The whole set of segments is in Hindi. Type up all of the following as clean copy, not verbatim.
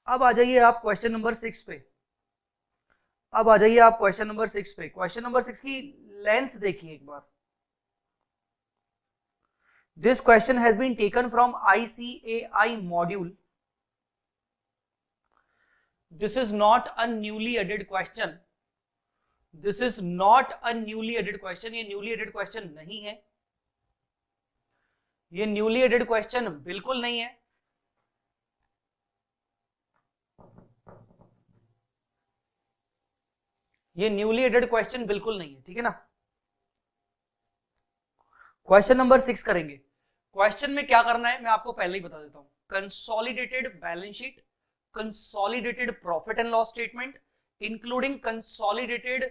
अब आ जाइए आप क्वेश्चन नंबर 6 पे। अब आ जाइए आप क्वेश्चन नंबर 6 पे। क्वेश्चन नंबर 6 की लेंथ देखिए एक बार। This question has been taken from ICAI module. This is not a newly added question. This is not a newly added question. ये न्यूली एडेड क्वेश्चन नहीं है। ये न्यूली एडेड क्वेश्चन बिल्कुल नहीं है। ये न्यूली एडेड क्वेश्चन बिल्कुल नहीं है, ठीक है ना। क्वेश्चन नंबर 6 करेंगे। क्वेश्चन में क्या करना है मैं आपको पहले ही बता देता हूं। Consolidated balance sheet, consolidated profit and loss statement, including consolidated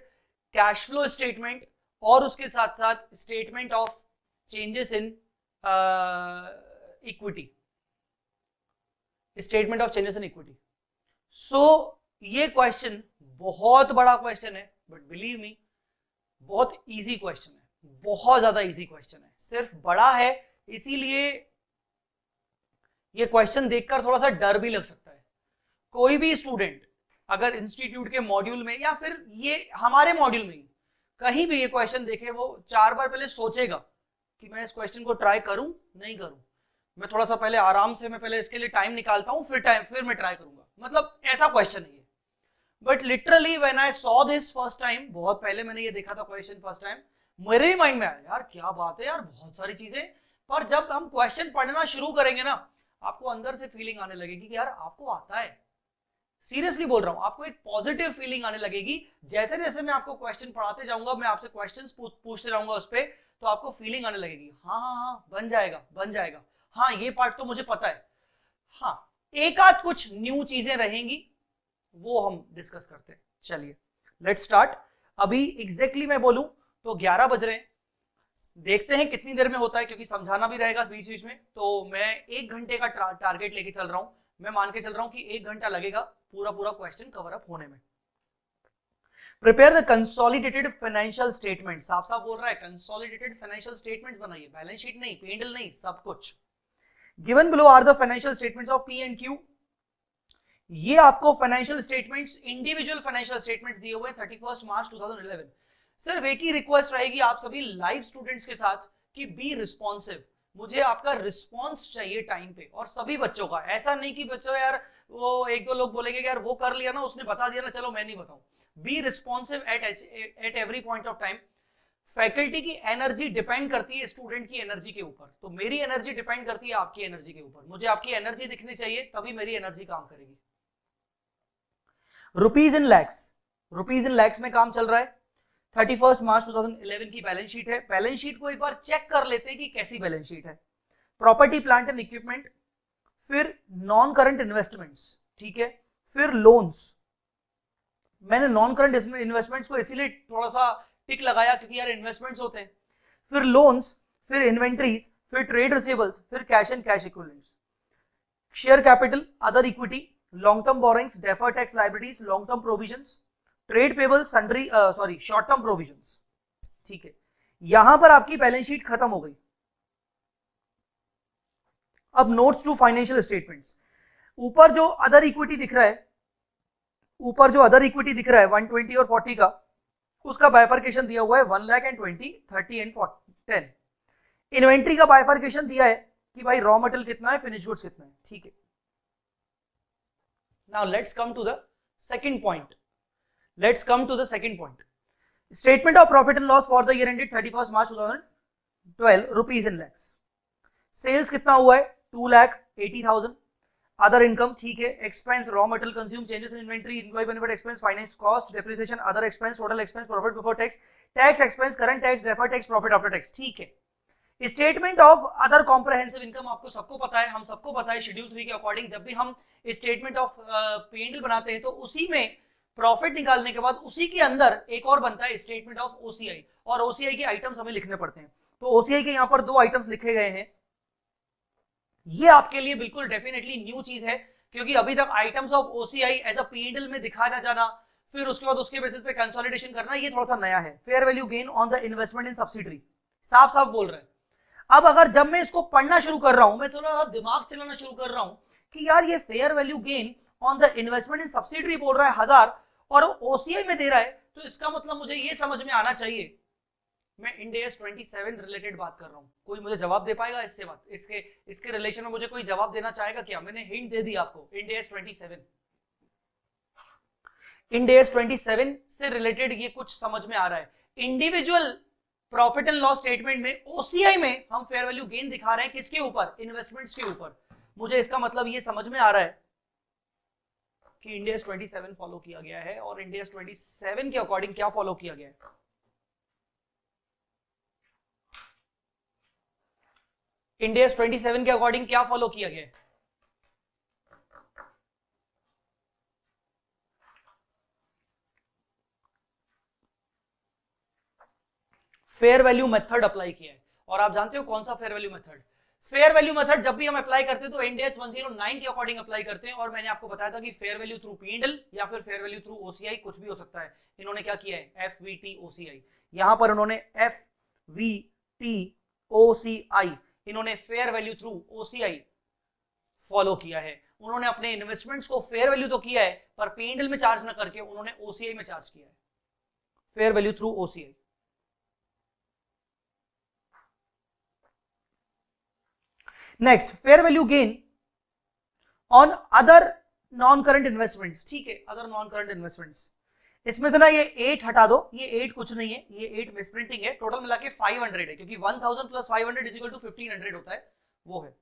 cash flow statement, और उसके साथ साथ statement of changes in equity, statement of changes in equity. So ये क्वेश्चन बहुत बड़ा क्वेश्चन है, बट बिलीव मी बहुत इजी क्वेश्चन है, बहुत ज्यादा इजी क्वेश्चन है। सिर्फ बड़ा है इसीलिए ये क्वेश्चन देखकर थोड़ा सा डर भी लग सकता है। कोई भी स्टूडेंट अगर इंस्टीट्यूट के मॉड्यूल में या फिर ये हमारे मॉड्यूल में कहीं भी ये क्वेश्चन देखे, वो 4 बार पहले सोचेगा कि मैं इस क्वेश्चन को ट्राई करूं नहीं करूं। मैं थोड़ा सा पहले आराम से, मैं पहले इसके लिए टाइम निकालता हूं, फिर मैं ट्राई करूंगा। मतलब ऐसा क्वेश्चन है ये। But literally when I saw this first time, बहुत पहले मैंने ये देखा था क्वेश्चन फर्स्ट टाइम, मेरे ही माइंड में आया यार क्या बात है यार, बहुत सारी चीजें। पर जब हम क्वेश्चन पढ़ना शुरू करेंगे ना, आपको अंदर से फीलिंग आने लगेगी कि यार आपको आता है। सीरियसली बोल रहा हूं, आपको एक पॉजिटिव फीलिंग आने लगेगी। जैसे जैसे मैं आपको क्वेश्चन पढ़ाते जाऊंगा, मैं आपसे क्वेश्चंस पूछते रहूंगा उस पर, तो आपको फीलिंग आने लगेगी हाँ हाँ हाँ बन जाएगा बन जाएगा, हाँ ये पार्ट तो मुझे पता है। हाँ एक आध कुछ न्यू चीजें रहेंगी, वो हम डिस्कस करते हैं। चलिए लेट्स स्टार्ट। अभी एग्जैक्टली मैं बोलूं तो 11 बज रहे हैं। देखते हैं कितनी देर में होता है, क्योंकि समझाना भी रहेगा बीच बीच में। तो मैं 1 घंटे का टारगेट लेके चल रहा हूं। मैं मान के चल रहा हूं कि 1 घंटा लगेगा पूरा पूरा क्वेश्चन कवर अप होने में। Prepare the consolidated financial statement. साफ साफ बोल रहा है कंसोलिडेटेड फाइनेंशियल स्टेटमेंट बनाइए, बैलेंस शीट नहीं, P&L नहीं, सब कुछ। Given below are the financial statements of P and Q। ये आपको financial statements, individual financial statements दिए हुए 31 मार्च 2011। सिर्फ एक ही रिक्वेस्ट रहेगी आप सभी लाइव स्टूडेंट्स के साथ कि बी रिस्पॉन्सिव। मुझे आपका रिस्पॉन्स चाहिए टाइम पे, और सभी बच्चों का। ऐसा नहीं कि बच्चों यार वो 1-2 लोग बोलेंगे यार वो कर लिया ना, उसने बता दिया ना, चलो मैं नहीं बताऊं। Be responsive at every point of time. Faculty की एनर्जी डिपेंड करती है स्टूडेंट की एनर्जी के ऊपर, तो मेरी एनर्जी डिपेंड करती है आपकी एनर्जी के ऊपर। मुझे आपकी एनर्जी दिखनी चाहिए, तभी मेरी एनर्जी काम करेगी। Rupees in lakhs, rupees in lakhs में काम चल रहा है। 31 मार्च 2011 की बैलेंस शीट है। बैलेंस शीट को एक बार चेक कर लेते हैं कि कैसी बैलेंस शीट है। प्रॉपर्टी प्लांट एंड इक्विपमेंट, फिर नॉन करंट इन्वेस्टमेंट्स, ठीक है, फिर लोन्स। मैंने नॉन करंट इन्वेस्टमेंट्स को इसीलिए थोड़ा सा टिक लगाया क्योंकि यार इन्वेस्टमेंट्स होते हैं। फिर लोन्स, फिर इन्वेंट्रीज, फिर ट्रेड रिसीवेबल्स, फिर cash and cash equivalents, share capital, other equity, long term borrowings, deferred tax liabilities, long term provisions, trade payable, sundry short term provisions. ठीक है, यहां पर आपकी बैलेंस शीट खत्म हो गई। अब नोट्स टू फाइनेंशियल स्टेटमेंट्स। ऊपर जो अदर इक्विटी दिख रहा है, ऊपर जो अदर इक्विटी दिख रहा है 120 और 40 का, उसका बाइफर्केशन दिया हुआ है 1 लाख एंड 20, 30 एंड 10। इन्वेंट्री का बाइफर्केशन दिया है कि भाई रॉ मटेरियल कितना है, फिनिश गुड्स कितना है। ठीक है, now let's come to the second point. Let's come to the second point. Statement of profit and loss for the year ended 31st March 2012, rupees in lakhs. Sales कितना हुआ है 2,80,000. Other income ठीक है, expense, raw material consumed, changes in inventory, employee benefit expense, finance cost, depreciation, other expense, total expense, profit before tax, tax expense, current tax, deferred tax, profit after tax. ठीक है। Statement of other comprehensive income आपको सबको पता है, हम सबको पता है शेड्यूल 3 के अकॉर्डिंग जब भी हम स्टेटमेंट ऑफ P&L बनाते हैं तो उसी में प्रॉफिट निकालने के बाद उसी के अंदर एक और बनता है स्टेटमेंट ऑफ ओसीआई, और ओसीआई के आइटम्स हमें लिखने पड़ते हैं। तो ओसीआई के यहां पर 2 आइटम्स लिखे गए हैं। ये आपके लिए बिल्कुल डेफिनेटली न्यू चीज है, क्योंकि अभी तक items of OCI as a P&L में दिखाया जाना, फिर उसके बाद उसके बेसिस पे कंसोलिडेशन करना, ये थोड़ा सा नया है। Fair value gain on the investment in subsidiary, साफ साफ बोल रहे हैं। अब अगर जब मैं इसको पढ़ना शुरू कर रहा हूं, मैं थोड़ा सा दिमाग चलाना शुरू कर रहा हूं कि यार ये fair value gain on the investment in subsidiary बोल रहा है 1000 और ओसीआई में दे रहा है, तो इसका मतलब मुझे ये समझ में आना चाहिए मैं इंड एस 27 रिलेटेड बात कर रहा हूं। कोई मुझे जवाब दे पाएगा इससे बात, इसके रिलेशन में मुझे कोई जवाब देना चाहेगा क्या? मैंने हिंट दे दी आपको, इंड एस 27, इंड एस 27 से रिलेटेड ये कुछ समझ में आ रहा है। Individual profit and loss statement में ओसीआई में हम फेयर वैल्यू गेन दिखा रहे हैं किसके ऊपर? इन्वेस्टमेंट्स के ऊपर। मुझे इसका मतलब ये समझ में आ रहा है कि इंड एस 27 फॉलो किया गया है, और इंड एस 27 के अकॉर्डिंग क्या फॉलो किया गया है? इंड एस 27 के अकॉर्डिंग क्या फॉलो किया गया है? फेयर वैल्यू मेथड अप्लाई किया है, और आप जानते हो कौन सा fair value method? Fair value method जब भी हम अप्लाई करते हैं तो इंड एस 109 के अकॉर्डिंग अप्लाई करते हैं, और मैंने आपको बताया था कि फेयर वैल्यू थ्रू पीएनएल या फिर फेयर वैल्यू थ्रू ओसीआई कुछ भी हो सकता है। इन्होंने क्या किया है? एफवीटी ओसीआई, यहां पर उन्होंने एफवीटी ओसीआई, इन्होंने fair value through OCI follow किया है। उन्होंने अपने इन्वेस्टमेंट्स को फेयर वैल्यू तो किया है, पर पीएनएल में चार्ज ना करके उन्होंने ओसीआई में चार्ज किया है, fair value through OCI. Next, fair value gain on other non current investments. ठीक है, अदर नॉन करंट इन्वेस्टमेंट्स, इसमें से ना ये 8 हटा दो, ये 8 कुछ नहीं है, ये 8 मिसप्रिंटिंग है, टोटल मिला के 500 है, क्योंकि 1000 प्लस 500 इज इक्वल टू 1500 होता है, वो है।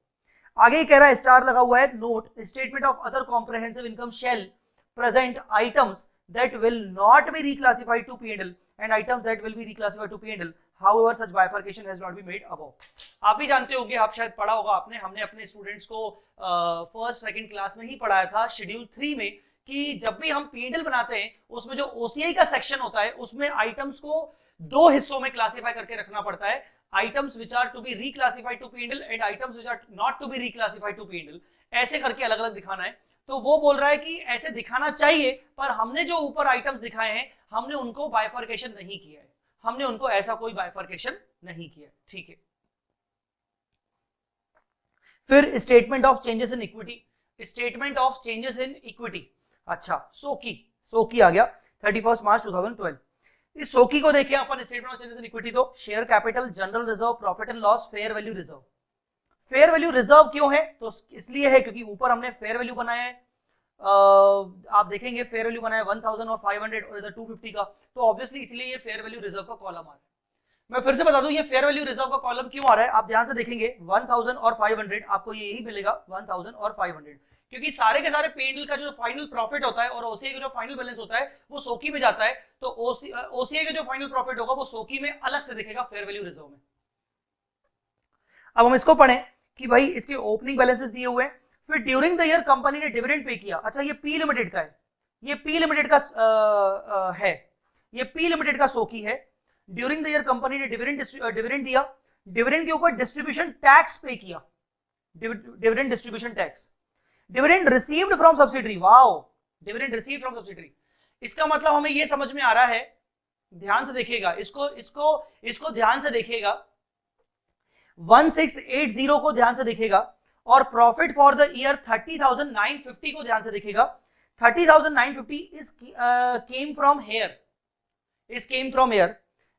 आगे ही कह रहा है, स्टार लगा हुआ है, note statement of other comprehensive income shall present items that will not be reclassified to PNL and items that will be reclassified to PNL, however such bifurcation has not been made above। आप भी जानते होंगे, आप शायद पढ़ा होगा आपने, हमने अपने स्टूडेंट्स को फर्स्ट सेकंड क्लास में ही पढ़ाया था शेड्यूल 3 में, कि जब भी हम पीएनएल बनाते हैं उसमें जो ओसीआई का सेक्शन होता है उसमें आइटम्स को दो हिस्सों में क्लासिफाई करके रखना पड़ता है, items which are to be reclassified to PNL and items which are not to be reclassified to PNL, ऐसे करके अलग अलग दिखाना है। तो वो बोल रहा है कि ऐसे दिखाना चाहिए, पर हमने जो ऊपर आइटम्स दिखाए हैं हमने उनको बाइफर्केशन नहीं किया है, हमने उनको ऐसा कोई बाइफर्केशन नहीं किया। ठीक है, फिर statement of changes in equity, statement of changes in equity. अच्छा, सोकी आ गया 31 मार्च 2012। इस सोकी को देखें अपन, statement of changes in equity, तो share capital, general reserve, profit and loss, fair value reserve. Fair value reserve क्यों है? तो इसलिए है क्योंकि ऊपर हमने फेयर वैल्यू बनाया है, आप देखेंगे फेयर वैल्यू बनाया 1000 और 500 और इधर 250 का, तो ऑब्वियसली इसलिए ये फेयर वैल्यू रिजर्व का कॉलम आ रहा है। मैं फिर से बता दूं ये फेयर वैल्यू रिजर्व का कॉलम क्यों आ रहा है, आप ध्यान से देखेंगे 1000 और 500 आपको यही मिलेगा, 1000 और 500, क्योंकि सारे के सारे पीएनएल का जो फाइनल प्रॉफिट होता है और ओसीआई का जो फाइनल बैलेंस होता है वो सोकी में जाता है, तो ओसीआई का जो फाइनल प्रॉफिट होगा वो सोकी में अलग से दिखेगा फेयर वैल्यू रिजर्व में। अब हम इसको पढ़ें कि भाई इसके ओपनिंग बैलेंसेस दिए हुए हैं, फिर ड्यूरिंग द ईयर कंपनी ने डिविडेंड पे किया। अच्छा, ये पी लिमिटेड का है, ये पी लिमिटेड का है, ये पी लिमिटेड का सोकी है। ड्यूरिंग द ईयर कंपनी ने डिविडेंड दिया, डिविडेंड के ऊपर डिस्ट्रीब्यूशन टैक्स पे किया, dividend distribution tax. Dividend received from subsidiary, wow, dividend received from subsidiary, इसका मतलब हमें ये समझ में आ रहा है, ध्यान से देखिएगा, इसको ध्यान से देखिएगा, 1680 को ध्यान से देखेगा, और प्रॉफिट फॉर द ईयर 30,950 को ध्यान से देखेगा। 30,950 is came from here, is came from here,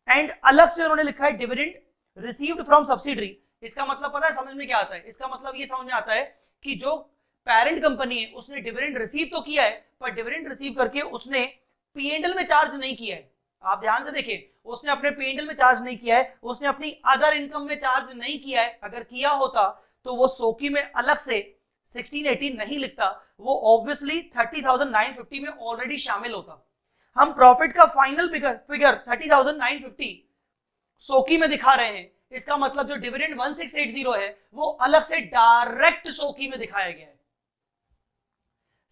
and अलग से उन्होंने लिखा है डिविडेंड रिसीव्ड फ्रॉम सब्सिडरी। इसका मतलब पता है समझ में क्या आता है? इसका मतलब ये समझ में आता है कि जो पेरेंट कंपनी है उसने डिविडेंड रिसीव तो किया है, पर डिविडेंड रिसीव करके उसने पीएनएल में चार्ज नहीं किया है। आप ध्यान से देखें, उसने अपने पीएनएल में चार्ज नहीं किया है, उसने अपनी अदर इनकम में चार्ज नहीं किया है। अगर किया होता तो वो सोकी में अलग से 1680 नहीं लिखता, वो ऑब्वियसली 30,950 में ऑलरेडी शामिल होता। हम प्रॉफिट का फाइनल फिगर 30,950 सोकी में दिखा रहे हैं, इसका मतलब जो डिविडेंड 1680 है वो अलग से डायरेक्ट सोकी में दिखाया गया है।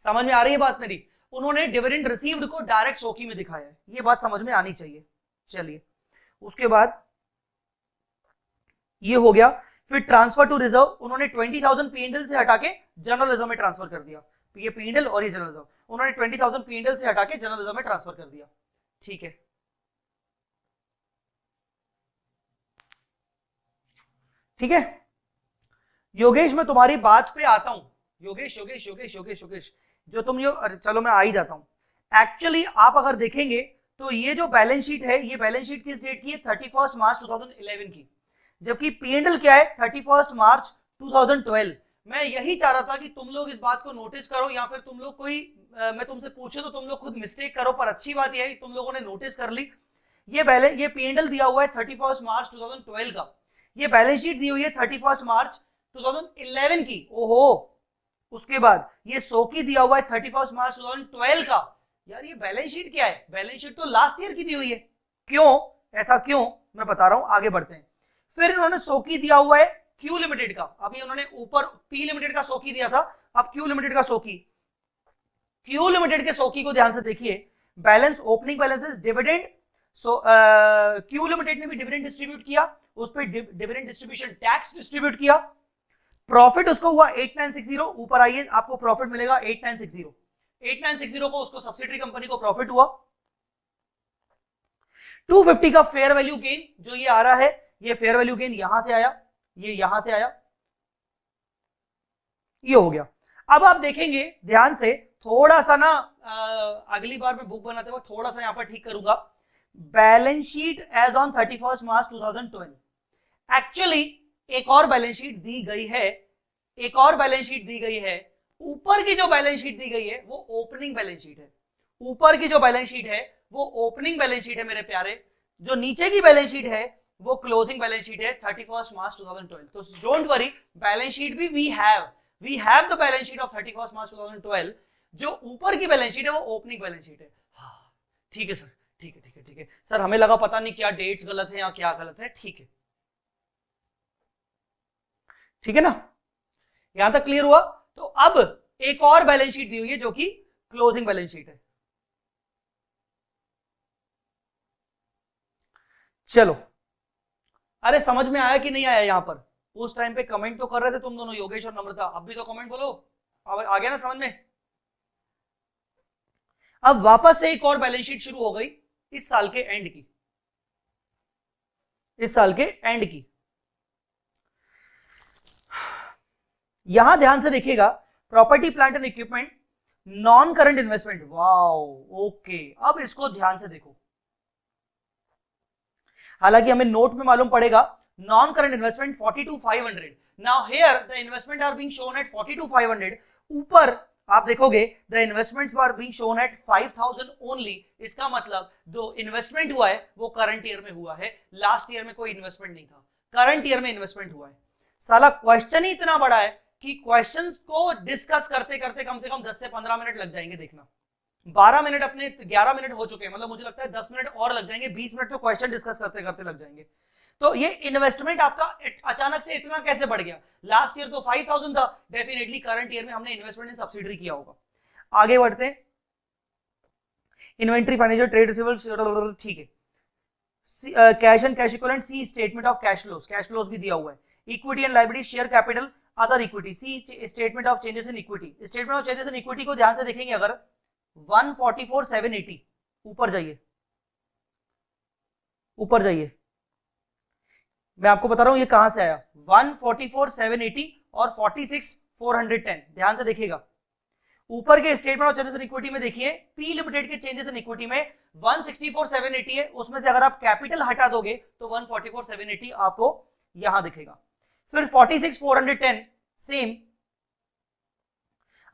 समझ में आ रही है बात मेरी? उन्होंने डिविडेंड रिसीव्ड को डायरेक्ट सोकी में दिखाया है, ये बात समझ में आनी चाहिए। चलिए, उसके बाद ये हो गया। फिर ट्रांसफर टू रिजर्व, उन्होंने 20,000 पीएनएल से हटा के जनरल रिजर्व में ट्रांसफर कर दिया। ये पीएनएल और ये जनरल रिजर्व, उन्होंने 20,000 पीएनएल से हटा के जनरल रिजर्व में ट्रांसफर कर दिया। ठीक है, ठीक है योगेश, मैं तुम्हारी बात पे आता हूं। योगेश योगेश योगेश योगेश योगेश, जो तुम ये, चलो मैं आ ही जाता हूं। एक्चुअली आप अगर देखेंगे तो ये जो बैलेंस शीट है, ये बैलेंस शीट किस डेट की है? 31 मार्च 2011 की, जबकि P&L क्या है? 31 मार्च 2012। मैं यही चाह रहा था कि तुम लोग इस बात को नोटिस करो, या फिर तुम लोग कोई मैं तुमसे पूछूं तो तुम लोग खुद मिस्टेक करो, पर अच्छी बात यह है तुम लोगों ने नोटिस कर ली। ये बैलेंस, ये P&L दिया हुआ है 31 मार्च 2012 का, ये बैलेंस शीट दी हुई है 31 मार्च 2011 की। ओहो, उसके बाद ये SOCI दिया हुआ है 31 मार्च 2012 का। यार ये बैलेंस शीट क्या है? बैलेंस शीट तो लास्ट ईयर की दी हुई है। क्यों ऐसा? क्यों, मैं बता रहा हूं, आगे बढ़ते हैं। फिर इन्होंने SOCI दिया हुआ है Q लिमिटेड का, अभी उन्होंने ऊपर P लिमिटेड का SOCI दिया था, अब Q लिमिटेड का SOCI। Q लिमिटेड के SOCI को ध्यान से देखिए, बैलेंस, ओपनिंग बैलेंसेस, डिविडेंड। सो Q लिमिटेड ने भी डिविडेंड डिस्ट्रीब्यूट किया, उस पर डिविडेंड डिस्ट्रीब्यूशन टैक्स डिस्ट्रीब्यूट किया। प्रॉफिट उसको हुआ 8960, ऊपर आइए आपको प्रॉफिट मिलेगा 8960। 8960 को उसको सब्सिडरी कंपनी को प्रॉफिट हुआ। 250 का फेयर वैल्यू गेन जो ये आ रहा है, ये फेयर वैल्यू गेन यहां से आया, ये यहां से आया, ये हो गया। अब आप देखेंगे ध्यान से, थोड़ा सा ना अगली बार मैं बुक बनाते वक्त थोड़ा सा यहां पर ठीक करूंगा। Balance sheet as on 31 March 2012, actually एक और बैलेंस शीट दी गई है, एक और बैलेंस शीट दी गई है। ऊपर की जो बैलेंस शीट दी गई है वो ओपनिंग बैलेंस शीट है, ऊपर की जो बैलेंस शीट है वो ओपनिंग बैलेंस शीट है मेरे प्यारे। जो नीचे की बैलेंस शीट है वो क्लोजिंग बैलेंस शीट है 31 मार्च 2012। तो डोंट वरी, बैलेंस शीट भी we have the balance sheet of 31 March 2012। जो ऊपर की बैलेंस शीट है वो ओपनिंग बैलेंस शीट है। हाँ ठीक है सर, ठीक है ठीक है ठीक है सर, हमें लगा पता नहीं क्या डेट्स गलत है या क्या गलत है। ठीक है, ठीक है ना, यहां तक क्लियर हुआ। तो अब एक और बैलेंस शीट दी हुई है जो कि क्लोजिंग बैलेंस शीट है। चलो, अरे समझ में आया कि नहीं आया? यहां पर उस टाइम पे कमेंट तो कर रहे थे तुम दोनों, योगेश और नम्रता, अब भी तो कमेंट बोलो। अब आ गया ना समझ में? अब वापस से एक और बैलेंस शीट शुरू हो गई इस साल के एंड की, इस साल के एंड की। यहां ध्यान से देखिएगा, property plant and equipment, non current investment. Wow, okay, अब इसको ध्यान से देखो। हालांकि हमें नोट में मालूम पड़ेगा non current investment 42,500। Now here the investment are being shown at 42,500। ऊपर आप देखोगे the investments are being shown at 5,000 only. इसका मतलब जो इन्वेस्टमेंट हुआ है वो करंट ईयर में हुआ है, लास्ट ईयर में कोई इन्वेस्टमेंट नहीं था, करंट ईयर में इन्वेस्टमेंट हुआ है। साला क्वेश्चन ही इतना बड़ा है कि क्वेश्चन को डिस्कस करते करते कम से कम 10 से 15 मिनट लग जाएंगे। देखना, 12 मिनट अपने 11 मिनट हो चुके हैं, मतलब मुझे लगता है 10 मिनट और लग जाएंगे, 20 मिनट तो क्वेश्चन डिस्कस करते करते लग जाएंगे। तो ये इन्वेस्टमेंट आपका अचानक से इतना कैसे बढ़ गया? लास्ट ईयर तो 5,000 था, डेफिनेटली करंट ईयर में हमने इन्वेस्टमेंट इन सब्सिडरी किया होगा। आगे बढ़ते हैं, इन्वेंट्री, फाइनेंशियल, ट्रेड रिसीवेबल्स, ठीक है। Cash and cash equivalent, see statement of cash flows, cash flows भी दिया हुआ है। Equity and liability, share capital, other equity, see statement of changes in equity. Statement of changes in equity को ध्यान से देखेंगे अगर, 144,780, ऊपर जाइए, ऊपर जाइए, मैं आपको बता रहा हूं ये कहां से आया। 144,780 और 46,410, ध्यान से देखिएगा। ऊपर के statement of changes in equity में देखिए, पी लिमिटेड के चेंजेस इन इक्विटी में 164,780 है, उसमें से अगर आप कैपिटल हटा दोगे तो 144,780 आपको यहां दिखेगा। फिर 46,410 सेम,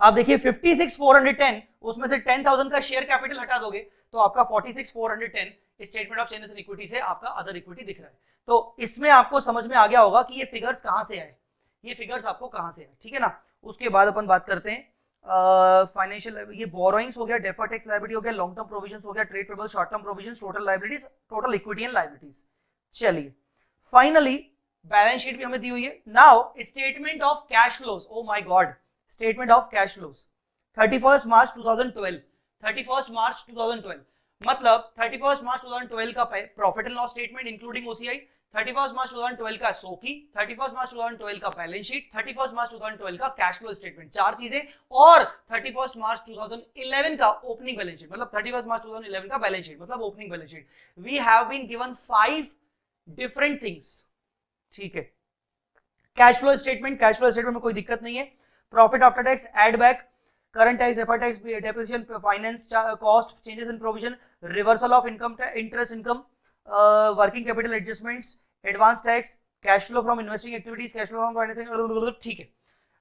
आप देखिए 56,410, उसमें से 10,000 का शेयर कैपिटल हटा दोगे तो आपका 46,410 statement of changes in equity से आपका अदर इक्विटी दिख रहा है। तो इसमें आपको समझ में आ गया होगा कि ये फिगर्स कहां से आए, ये फिगर्स आपको कहां से आए, ठीक है ना। उसके बाद अपन बात करते हैं फाइनेंशियल, ये बोरोइंग्स हो गया, डेफर्ड टैक्स लायबिलिटी हो गया, लॉन्ग टर्म प्रोविजंस हो गया, trade payable, short term provisions, total liabilities, total equity and liabilities. चलिए फाइनली बैलेंस शीट भी हमें दी हुई है। Now statement of cash flows, O my God, statement of cash flows 31 March 2012, 31 March 2012 मतलब 31 मार्च 2012 का profit and loss statement including OCI, 31 March 2012 का SOCI, 31 मार्च 2012 का बैलेंस शीट, 31 मार्च 2012 का कैश फ्लो स्टेटमेंट, चार चीजें, और 31 मार्च 2011 का ओपनिंग बैलेंस शीट, मतलब 31 मार्च 2011 का बैलेंस शीट मतलब opening balance sheet. We have been given 5 different things, ठीक है। Cash flow statement, cash flow statement में कोई दिक्कत नहीं है। Profit after tax, add back, current tax, deferred tax, depreciation, finance cost, changes in provision, reversal of income, interest income, working capital adjustments, advance tax, cash flow from investing activities, cash flow from financing. ठीक है,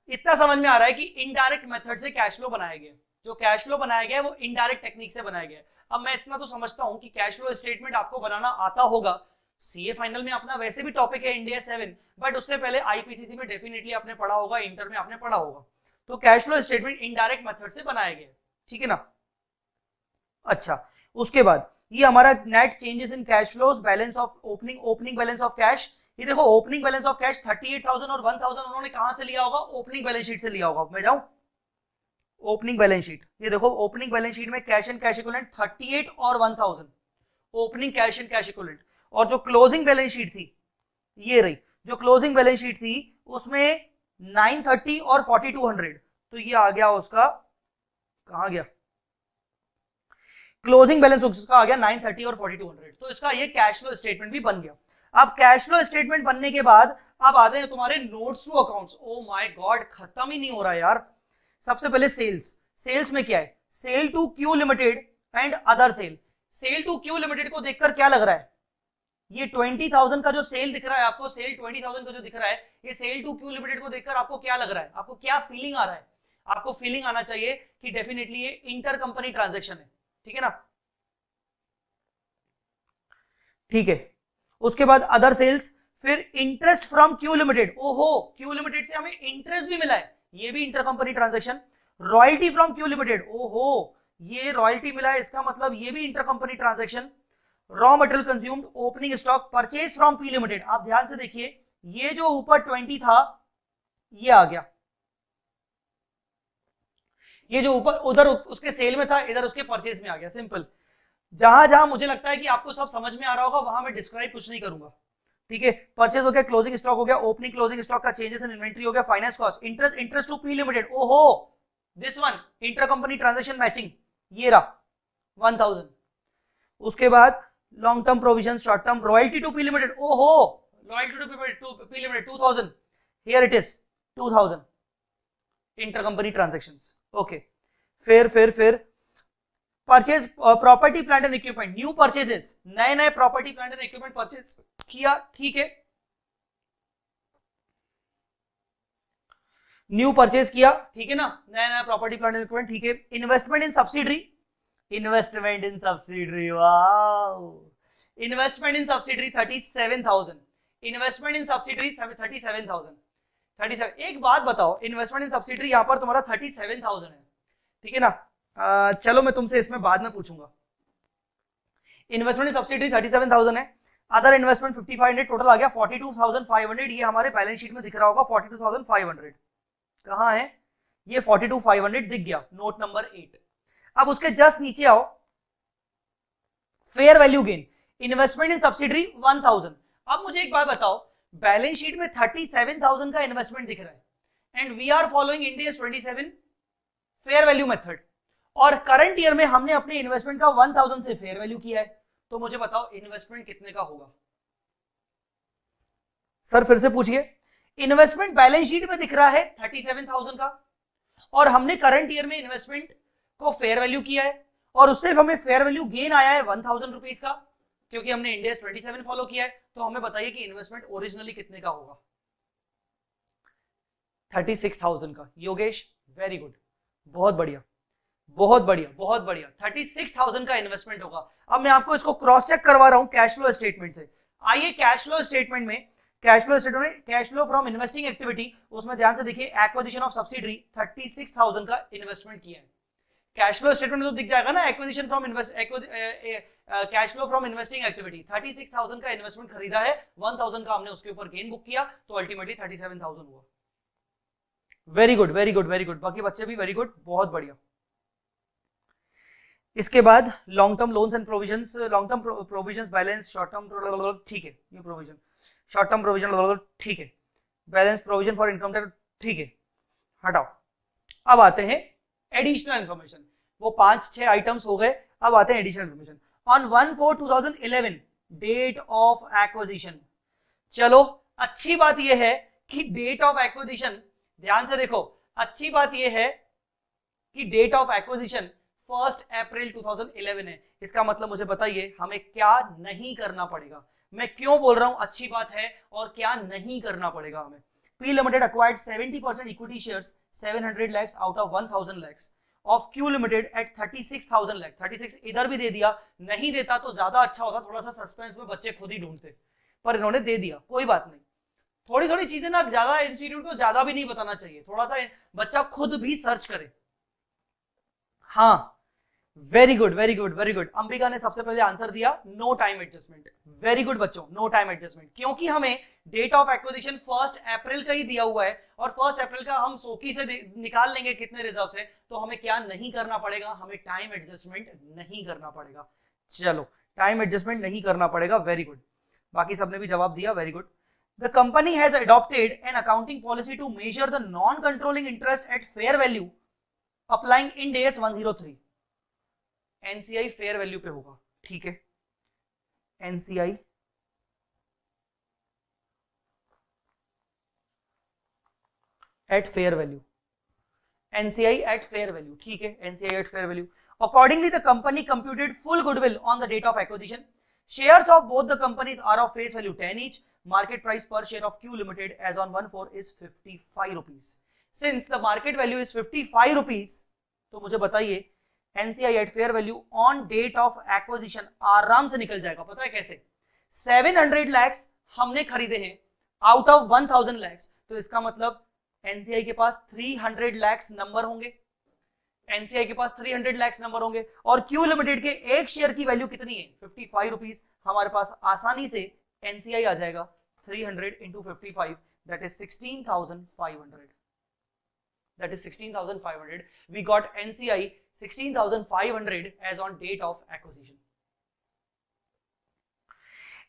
इतना समझ में आ रहा है कि इनडायरेक्ट मेथड से कैश फ्लो बनाया गया, जो कैश फ्लो बनाया गया है वो इनडायरेक्ट टेक्निक से बनाया गया है। अब मैं इतना तो समझता हूं कि कैश फ्लो स्टेटमेंट आपको बनाना आता होगा, सीए फाइनल में अपना वैसे भी टॉपिक है इंडिया 7, बट उससे पहले आईपीसीसी में डेफिनेटली आपने पढ़ा होगा, इंटर में आपने पढ़ा होगा। तो cash flow statement indirect method से बनाया गया, ठीक है ना। अच्छा, उसके बाद ये हमारा net changes in cash flows, balance of opening balance of cash. ये देखो ओपनिंग बैलेंस ऑफ कैश 38,000 और 1,000 उन्होंने कहां से लिया होगा? ओपनिंग बैलेंस शीट से लिया होगा। मैं जाऊं ओपनिंग बैलेंस शीट, ये देखो ओपनिंग बैलेंस शीट में कैश एंड कैश इक्विवेलेंट 38 और 1,000 opening cash and cash equivalent. और जो क्लोजिंग बैलेंस शीट थी, ये रही जो क्लोजिंग बैलेंस शीट थी, उसमें 930 और 4200, तो ये आ गया उसका, कहां गया क्लोजिंग बैलेंस, उसका आ गया 930 और 4200। तो इसका ये कैश फ्लो स्टेटमेंट भी बन गया। अब कैश फ्लो स्टेटमेंट बनने के बाद अब आते हैं तुम्हारे notes to accounts. Oh my god, खत्म ही नहीं हो रहा यार। सबसे पहले सेल्स में क्या है? Sale to Q limited and other sale. Sale to Q limited को देखकर क्या लग रहा है? ये 20,000 का जो सेल दिख रहा है आपको, सेल 20,000 का जो दिख रहा है, ये सेल टू क्यू लिमिटेड को देखकर आपको क्या लग रहा है? आपको क्या फीलिंग आ रहा है? आपको फीलिंग आना चाहिए कि डेफिनेटली ये इंटर कंपनी ट्रांजेक्शन है, ठीक है ना। ठीक है, उसके बाद अदर सेल्स, फिर इंटरेस्ट फ्रॉम क्यू लिमिटेड। ओहो, क्यू लिमिटेड से हमें इंटरेस्ट भी मिला है, ये भी inter company transaction. Royalty from Q limited, ओहो ये रॉयल्टी मिला है, इसका मतलब ये भी inter company transaction. Raw material consumed, opening stock, purchase from P limited. आप ध्यान से देखिए, ये जो ऊपर 20 था ये आ गया, ये जो ऊपर उधर उसके सेल में था, इधर उसके परचेज में आ गया। सिंपल। जहां जहां मुझे लगता है कि आपको सब समझ में आ रहा होगा वहां मैं डिस्क्राइब कुछ नहीं करूंगा, ठीक है। परचेज हो गया, क्लोजिंग स्टॉक हो गया, ओपनिंग क्लोजिंग स्टॉक का चेंजेस इन इन्वेंटरी हो गया, finance cost, interest to P limited. ओहो, this one inter company transaction matching, ये रहा 1,000। उसके बाद long term provision, short term, royalty to P limited. ओहो, royalty to P limited 2,000, here it is 2,000 inter company transactions. Okay, फिर purchase property plant and equipment, new purchases, नए property plant and equipment purchase किया, ठीक है, न्यू परचेज किया, ठीक है ना, नया प्रॉपर्टी प्लांट एंड इक्विपमेंट, ठीक है। इन्वेस्टमेंट इन सब्सिडरी, वाओ, इन्वेस्टमेंट इन सब्सिडरी 37,000, इन्वेस्टमेंट इन सब्सिडरी 37,000, 37। एक बात बताओ, इन्वेस्टमेंट इन सब्सिडरी यहां पर तुम्हारा 37,000 है, ठीक है ना। चलो मैं तुमसे इसमें बाद में पूछूंगा। इन्वेस्टमेंट इन सब्सिडरी 37,000 है, अदर इन्वेस्टमेंट 5,500, टोटल आ गया 42,500। ये हमारे बैलेंस शीट में दिख रहा होगा 42,500, कहां है ये? 42,500 दिख गया, नोट नंबर 8। अब उसके जस्ट नीचे आओ, फेयर वैल्यू गेन, इन्वेस्टमेंट इन सब्सिडरी 1,000। अब मुझे एक बात बताओ, बैलेंस शीट में 37,000 का इन्वेस्टमेंट दिख रहा है and we are following India 27 fair value method, और करंट ईयर में हमने अपने इन्वेस्टमेंट का 1,000 से फेयर वैल्यू किया है, तो मुझे बताओ इन्वेस्टमेंट कितने का होगा? सर फिर से पूछिए, इन्वेस्टमेंट बैलेंस शीट में दिख रहा है 37,000 का, और हमने करंट ईयर में इन्वेस्टमेंट को फेयर वैल्यू किया है, और उससे हमें फेयर वैल्यू गेन आया है 1,000 रुपीज का, क्योंकि हमने इंडिया 27 फॉलो किया है। तो हमें बताइए कि इन्वेस्टमेंट ओरिजिनली कितने का होगा? 36,000 का। योगेश वेरी गुड, बहुत बढ़िया, बहुत बढ़िया, बहुत बढ़िया, 36,000 का इन्वेस्टमेंट होगा। अब मैं आपको इसको क्रॉस चेक करवा रहा हूं कैश फ्लो स्टेटमेंट से। आइए कैश फ्लो स्टेटमेंट में, cash flow from investing activity, उसमें ध्यान से देखिए, एक्विजिशन ऑफ सब्सिडरी 36,000 का इन्वेस्टमेंट किया है। कैश फ्लो स्टेटमेंट में तो दिख जाएगा ना, acquisition from cash flow from investing activity 36,000 का इन्वेस्टमेंट खरीदा है, 1,000 का हमने उसके ऊपर गेन बुक किया, तो अल्टीमेटली 37,000 हुआ। Very good, very good, very good, बाकी बच्चे भी वेरी गुड, बहुत बढ़िया। इसके बाद long term loans and provisions, long term provisions balance, short term, ठीक है, new provision, short term provision, ठीक है, balance provision for income tax, ठीक है, हटाओ। अब आते हैं एडिशनल इंफॉर्मेशन, वो 5-6 आइटम्स हो गए, अब आते हैं additional information. On 1/4/2011 date of acquisition. चलो अच्छी बात यह है कि डेट ऑफ एक्विजिशन, ध्यान से देखो, अच्छी बात यह है कि डेट ऑफ एक्विजिशन 1 अप्रैल 2011 है, इसका मतलब मुझे बताइए हमें क्या नहीं करना पड़ेगा। मैं क्यों बोल रहा हूं अच्छी बात है और क्या नहीं करना पड़ेगा हमें। P Limited acquired 70% equity shares 700 lakhs out of 1000 lakhs of Q Limited at 36,000 lakh। 36 इधर भी दे दिया, नहीं देता तो ज्यादा अच्छा होता, थोड़ा सा सस्पेंस में बच्चे खुद ही ढूंढते, पर इन्होंने दे दिया, कोई बात नहीं। थोड़ी थोड़ी चीजें ना ज्यादा इंस्टीट्यूट को ज्यादा भी नहीं बताना चाहिए, थोड़ा सा बच्चा खुद भी सर्च करे। हाँ, very good very good very good. Ambika ने सबसे पहले आंसर दिया no time adjustment. Very good बच्चों, नो टाइम एडजस्टमेंट, क्योंकि हमें डेट ऑफ एक्विजिशन 1 अप्रैल का ही दिया हुआ है और 1 अप्रैल का हम सोकी से निकाल लेंगे कितने रिजर्व से, तो हमें क्या नहीं करना पड़ेगा, हमें टाइम एडजस्टमेंट नहीं करना पड़ेगा। चलो, टाइम एडजस्टमेंट नहीं करना पड़ेगा, वेरी गुड। बाकी सबने भी जवाब दिया, very good. The company has adopted an accounting policy to measure the non-controlling interest at fair value, applying Ind AS 103। NCI fair value पे होगा, ठीक है। NCI at fair value, NCI at fair value, ठीक है। NCI at fair value. Accordingly, the company computed full goodwill on the date of acquisition. Shares of both the companies are of face value 10 each. Market price per share of Q Limited as on 1/4 is 55 rupees. Since the market value is 55 rupees, तो मुझे बताइए NCI at fair value on date of acquisition आराम से निकल जाएगा। पता है कैसे? 700 lakhs हमने खरीदे हैं out of 1000 lakhs, तो इसका मतलब NCI के पास 300 lakhs नंबर होंगे, NCI के पास 300 lakhs नंबर होंगे, और Q लिमिटेड के एक शेयर की वैल्यू कितनी है? 55 रुपीज। हमारे पास आसानी से NCI आ जाएगा 300 into 55, that is 16,500. That is 16,500. We got NCI 16,500 as on date of acquisition.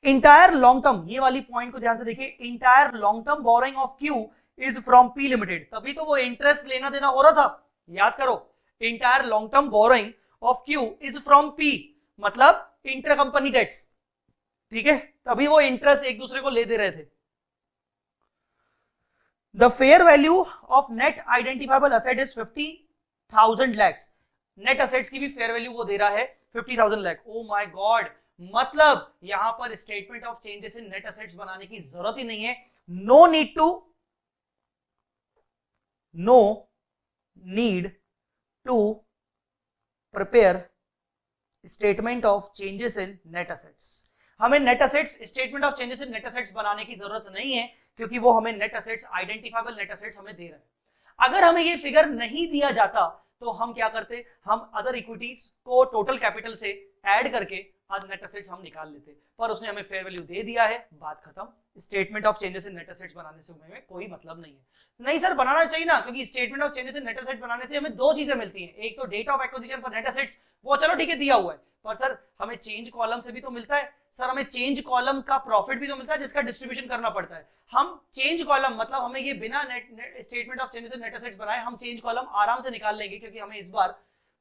Entire long term, ये वाली पॉइंट को ध्यान से देखिए, entire long term borrowing of Q is from P Limited। तभी तो वो इंटरेस्ट लेना देना हो रहा था, याद करो। entire long term borrowing of Q is from P, मतलब इंटर कंपनी डेट्स, ठीक है, तभी वो इंटरेस्ट एक दूसरे को ले दे रहे थे। The fair value of net identifiable asset is 50,000 lakhs। Net assets की भी फेयर वैल्यू वो दे रहा है 50,000 लाख। ओ माय गॉड, मतलब यहां पर statement of changes in net assets बनाने की जरूरत ही नहीं है। No need to prepare statement of changes in net assets. हमें net assets, statement of changes in net assets बनाने की जरूरत नहीं है, क्योंकि वो हमें net assets, identifiable net assets हमें दे रहा है। अगर हमें ये फिगर नहीं दिया जाता तो हम क्या करते, हम अदर इक्विटीज को टोटल कैपिटल से ऐड करके नेट असेट्स हम निकाल लेते, पर उसने हमें फेयर वैल्यू दे दिया है, बात खत्म। Statement of changes in net assets बनाने से हमें कोई मतलब नहीं है। नहीं सर, बनाना चाहिए ना, क्योंकि statement of changes in net assets बनाने से हमें दो चीजें मिलती हैं, एक तो डेट ऑफ एक्विजिशन पर नेट असेट्स, वो चलो ठीक है दिया हुआ है, पर सर हमें चेंज कॉलम से भी तो मिलता है। सर हमें चेंज कॉलम का प्रॉफिट भी तो मिलता है, जिसका डिस्ट्रीब्यूशन करना पड़ता है। हम चेंज कॉलम, मतलब हमें ये बिना statement of changes in net assets बनाए हम चेंज कॉलम आराम से निकाल लेंगे, क्योंकि हमें इस बार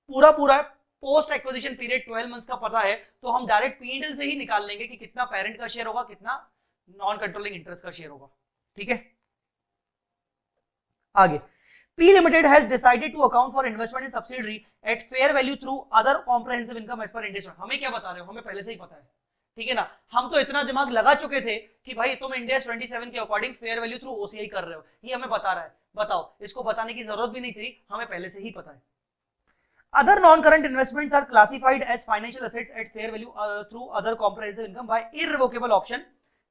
पूरा पोस्ट एक्विजिशन पीरियड 12 मंथ्स का पता है, तो हम डायरेक्ट P&L से ही निकाल लेंगे कि कितना पेरेंट का शेयर होगा, कितना नॉन कंट्रोलिंग इंटरेस्ट का शेयर होगा, ठीक है। आगे, P Limited has decided to account for investment in subsidiary at fair value through other comprehensive income as per Ind AS। हमें क्या बता रहे हो, हमें पहले से ही पता है, ठीक है ना। हम तो इतना दिमाग लगा चुके थे कि भाई तुम Ind AS 27 के according fair value through OCI कर रहे हो, ये हमें बता रहा है। बताओ, इसको बताने की जरूरत भी नहीं थी, हमें पहले से ही पता है। Other non-current investments are classified as financial assets at fair value through other comprehensive income by irrevocable option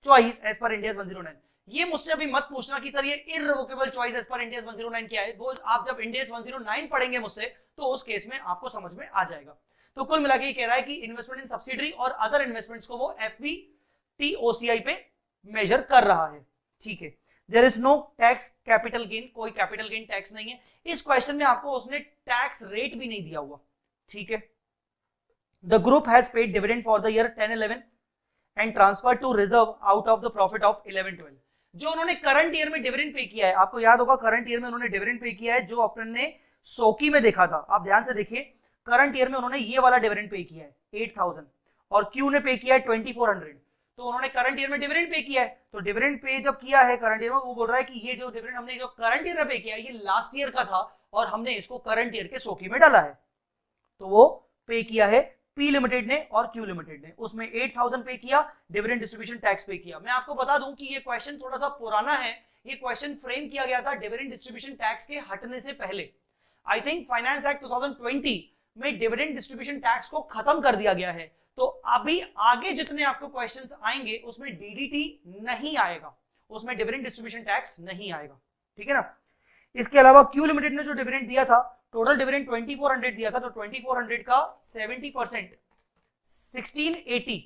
choice as per Ind AS 109। ये मुझसे अभी मत पूछना कि सर ये irrevocable choice as per Ind AS 109 क्या है, वो आप जब Ind AS 109 पढ़ेंगे मुझसे तो उस केस में आपको समझ में आ जाएगा। तो कुल मिला के ये कह रहा है कि इन्वेस्टमेंट इन सब्सिडरी और अदर इन्वेस्टमेंट्स को वो FVT OCI पे मेजर कर रहा है, ठीक है। There is no tax capital gain, कोई कैपिटल गेन टैक्स नहीं है। इस क्वेश्चन में आपको उसने टैक्स रेट भी नहीं दिया हुआ, ठीक है। The group has paid dividend for the year 10-11 and transferred to reserve out of the profit of 11-12। जो उन्होंने करंट ईयर में डिविडेंड पे किया है, आपको याद होगा करंट ईयर में उन्होंने डिविडेंड पे किया है, जो अपन ने सोकी में देखा था। आप ध्यान से देखिए, करंट ईयर में उन्होंने ये वाला डिविडेंड पे किया है 8,000 और क्यू ने पे किया है 2,400। तो उन्होंने करंट ईयर में डिविडेंड पे किया है, तो डिविडेंड पे जब किया है करंट ईयर में, वो बोल रहा है कि ये जो डिविडेंड हमने जो करंट ईयर में पे किया है ये लास्ट ईयर का था और हमने इसको करंट ईयर के सोकी में डाला है, तो वो पे किया है पी लिमिटेड ने और क्यू लिमिटेड ने, उसमें 8000 पे किया, डिविडेंड डिस्ट्रीब्यूशन टैक्स पे किया। मैं आपको बता दूं कि ये क्वेश्चन थोड़ा सा पुराना है, ये क्वेश्चन फ्रेम किया गया था डिविडेंड डिस्ट्रीब्यूशन टैक्स के हटने से पहले। आई थिंक फाइनेंस एक्ट 2020 में डिविडेंड डिस्ट्रीब्यूशन टैक्स को खत्म कर दिया गया है, तो अभी आगे जितने आपको क्वेश्चंस आएंगे उसमें डीडीटी नहीं आएगा, उसमें डिविडेंड डिस्ट्रीब्यूशन टैक्स नहीं आएगा, ठीक है ना। इसके अलावा क्यू लिमिटेड ने जो डिविडेंड दिया था, टोटल डिविडेंड 2400 दिया था, तो 2400 का 70% 1680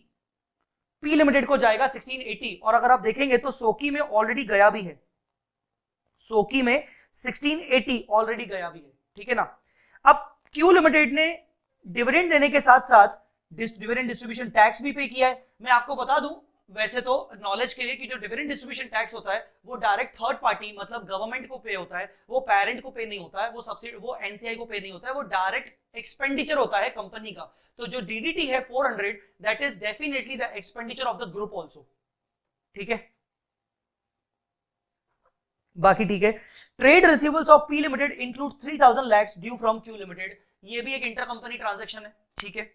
पी लिमिटेड को जाएगा 1680, और अगर आप देखेंगे तो सोकी में ऑलरेडी गया भी है, सोकी में 1680 ऑलरेडी गया भी है, ठीक है ना। अब क्यू लिमिटेड ने डिविडेंड देने के साथ साथ डिविडेंड डिस्ट्रीब्यूशन टैक्स भी पे किया है। मैं आपको बता दूं वैसे तो नॉलेज के लिए कि जो डिविडेंड डिस्ट्रीब्यूशन टैक्स होता है वो डायरेक्ट थर्ड पार्टी मतलब गवर्नमेंट को पे होता है, वो पेरेंट को पे नहीं होता है, वो सब्सिडी वो एनसीआई को पे नहीं होता है, वो डायरेक्ट एक्सपेंडिचर होता है कंपनी का। तो जो डीडीटी है 400 that is definitely the expenditure of the group also, ठीक है। बाकी ठीक है। Trade receivables of P limited include 3000 lakhs due from Q limited, ये भी एक इंटर कंपनी ट्रांजैक्शन है, ठीक है।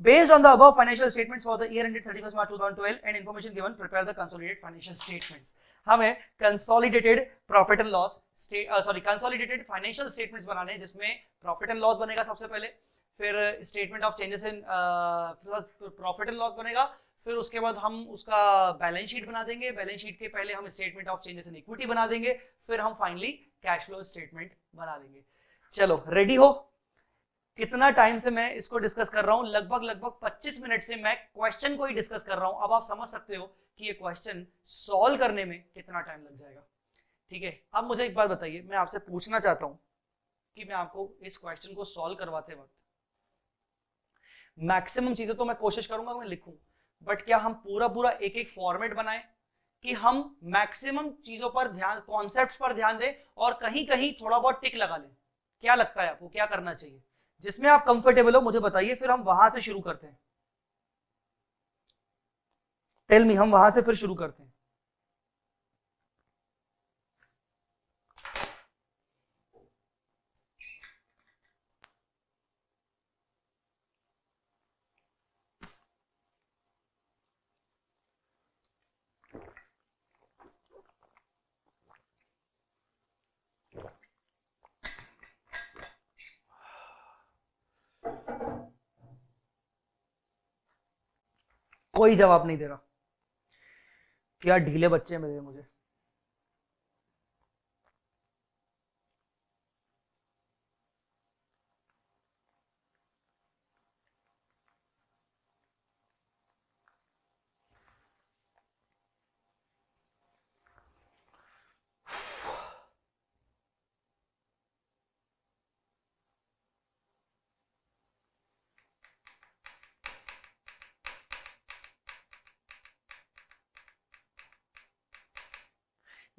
Based on the above financial statements for the year ended 31st March 2012 and information given, prepare the consolidated financial statements. हमें consolidated profit and loss consolidated financial statements बनाने हैं, जिसमें profit and loss बनेगा सबसे पहले, फिर statement of changes in profit and loss बनेगा, फिर उसके बाद हम उसका बैलेंस शीट बना देंगे, बैलेंस शीट के पहले हम statement of changes in equity बना देंगे, फिर हम फाइनली कैश फ्लो स्टेटमेंट बना देंगे। चलो रेडी हो? कितना टाइम से मैं इसको डिस्कस कर रहा हूं? लगभग 25 मिनट से मैं क्वेश्चन को ही डिस्कस कर रहा हूं। अब आप समझ सकते हो कि ये क्वेश्चन सॉल्व करने में कितना टाइम लग जाएगा, ठीक है। अब मुझे एक बात बताइए, मैं आपसे पूछना चाहता हूं कि मैं आपको इस क्वेश्चन को सॉल्व करवाते वक्त मैक्सिमम चीजें तो मैं कोशिश करूंगा मैं लिखूं, बट क्या हम पूरा एक एक फॉर्मेट बनाएं कि हम मैक्सिमम चीजों पर ध्यान, कॉन्सेप्ट्स पर ध्यान दें और कहीं कहीं थोड़ा बहुत टिक लगा लें? क्या लगता है आपको, क्या करना चाहिए? जिसमें आप कंफर्टेबल हो मुझे बताइए, फिर हम वहां से शुरू करते हैं। टेल मी, हम वहां से फिर शुरू करते हैं। कोई जवाब नहीं दे रहा, क्या ढीले बच्चे मिले मुझे।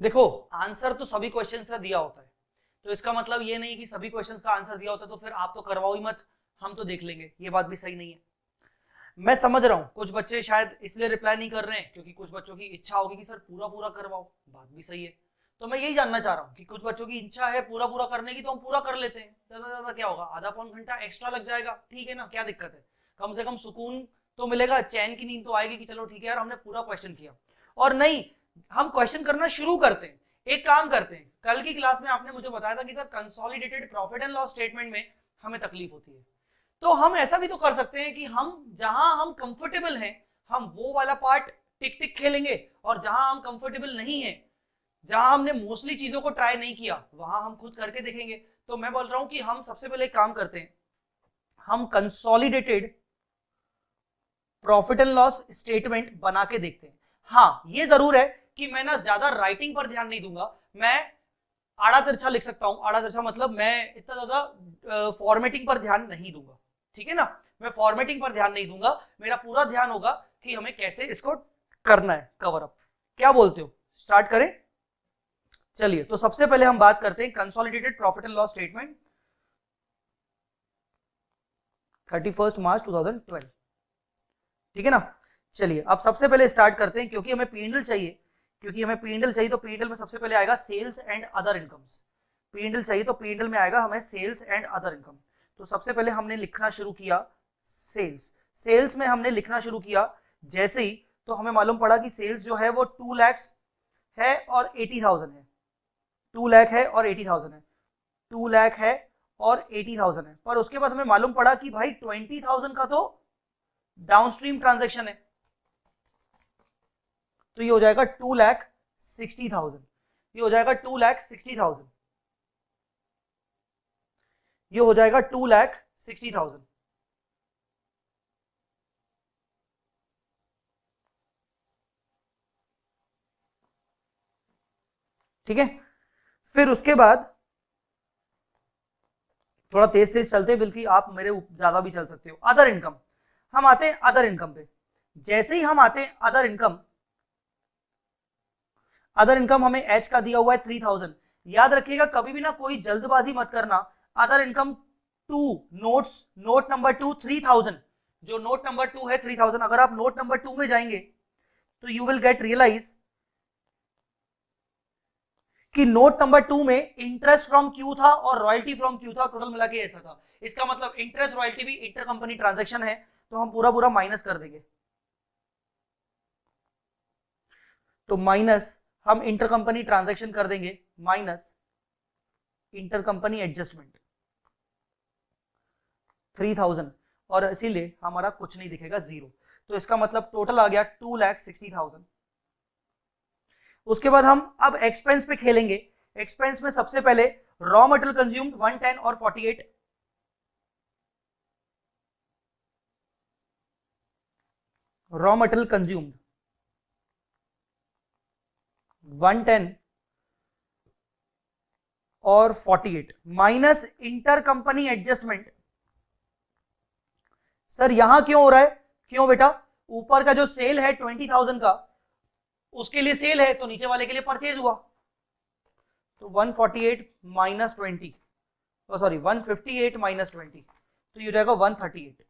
देखो आंसर तो सभी क्वेश्चंस का दिया होता है, तो इसका मतलब ये नहीं कि सभी क्वेश्चंस का आंसर दिया होता है तो फिर आप तो करवाओ ही मत, हम तो देख लेंगे, ये बात भी सही नहीं है। मैं समझ रहा हूं कुछ बच्चे शायद इसलिए रिप्लाई नहीं कर रहे हैं क्योंकि कुछ बच्चों की इच्छा होगी कि सर पूरा करवाओ, बात भी सही है। तो मैं यही जानना चाह रहा हूँ कि कुछ बच्चों की इच्छा है पूरा करने की, तो हम पूरा कर लेते हैं, ज्यादा से ज्यादा क्या होगा, आधा पौन घंटा एक्स्ट्रा लग जाएगा, ठीक है ना, क्या दिक्कत है, कम से कम सुकून तो मिलेगा, चैन की नींद तो आएगी कि चलो ठीक है यार हमने पूरा क्वेश्चन किया। और नहीं, हम क्वेश्चन करना शुरू करते हैं। एक काम करते हैं, कल की क्लास में आपने मुझे बताया था कि sir consolidated profit and loss statement में हमें तकलीफ होती है, तो हम ऐसा भी तो कर सकते हैं कि हम जहां हम कंफर्टेबल हैं हम वो वाला पार्ट टिक टिक खेलेंगे, और जहां हम कंफर्टेबल नहीं है, जहां हमने मोस्टली चीजों को ट्राई नहीं किया, वहां हम खुद करके देखेंगे। तो मैं बोल रहा हूं कि हम सबसे पहले एक काम करते हैं, हम consolidated profit and loss statement बना के देखते हैं। हाँ ये जरूर है कि मैं ना ज्यादा राइटिंग पर ध्यान नहीं दूंगा, मैं आड़ा तिरछा लिख सकता हूं, आड़ा तिरछा मतलब मैं इतना ज्यादा फॉर्मेटिंग पर ध्यान नहीं दूंगा, ठीक है ना, मैं फॉर्मेटिंग पर ध्यान नहीं दूंगा, मेरा पूरा ध्यान होगा कि हमें कैसे इसको करना है कवर अप। क्या बोलते हो, स्टार्ट करें? चलिए, तो सबसे पहले हम बात करते हैं consolidated profit and loss statement 31 March 2012, ठीक है ना। चलिए अब सबसे पहले स्टार्ट करते हैं, क्योंकि हमें P&L चाहिए, तो P&L में सबसे पहले आएगा sales and other incomes. P&L चाहिए तो P&L में आएगा हमें सेल्स एंड अदर इनकम। तो सबसे पहले हमने लिखना शुरू किया सेल्स। सेल्स में हमने लिखना शुरू किया जैसे ही, तो हमें मालूम पड़ा कि सेल्स जो है वो 2 लाख है और 80,000 है, 2 लाख है और 80,000 है, 2 लाख है और 80,000 है। पर उसके बाद हमें मालूम पड़ा कि भाई 20,000 का तो डाउनस्ट्रीम ट्रांजैक्शन है, तो ये हो जाएगा 2,60,000, ये हो जाएगा 2,60,000, ये हो जाएगा 2,60,000। ठीक है, फिर उसके बाद थोड़ा तेज तेज चलते, बल्कि आप मेरे ज्यादा भी चल सकते हो। अदर इनकम, हम आते हैं अदर इनकम पे। जैसे ही हम आते हैं अदर इनकम, अदर इनकम हमें एच का दिया हुआ है 3,000। याद रखिएगा कभी भी ना कोई जल्दबाजी मत करना। Other income 2 notes, note number 2 3,000, जो नोट नंबर 2 है 3,000। अगर आप नोट नंबर 2 में जाएंगे तो यू विल गेट रियलाइज कि नोट नंबर 2 में इंटरेस्ट फ्रॉम क्यू था और रॉयल्टी फ्रॉम क्यू था, टोटल मिला के ऐसा था। इसका मतलब इंटरेस्ट रॉयल्टी भी इंटर कंपनी ट्रांजैक्शन है, तो हम पूरा पूरा माइनस कर देंगे। तो माइनस हम इंटर कंपनी ट्रांजैक्शन कर देंगे, माइनस इंटर कंपनी एडजस्टमेंट 3,000, और इसीलिए हमारा कुछ नहीं दिखेगा, जीरो। तो इसका मतलब टोटल आ गया 2,60,000। उसके बाद हम अब एक्सपेंस पे खेलेंगे। एक्सपेंस में सबसे पहले रॉ मटेरियल कंज्यूम्ड 110 और 48, रॉ मटेरियल कंज्यूम्ड 110 और 48 minus inter company adjustment. Sir यहां क्यों हो रहा है? क्यों बेटा? ऊपर का जो सेल है 20,000 का, उसके लिए सेल है, तो नीचे वाले के लिए परचेज हुआ। तो 148 माइनस 20, सॉरी 158 माइनस 20, तो ये हो जाएगा 138।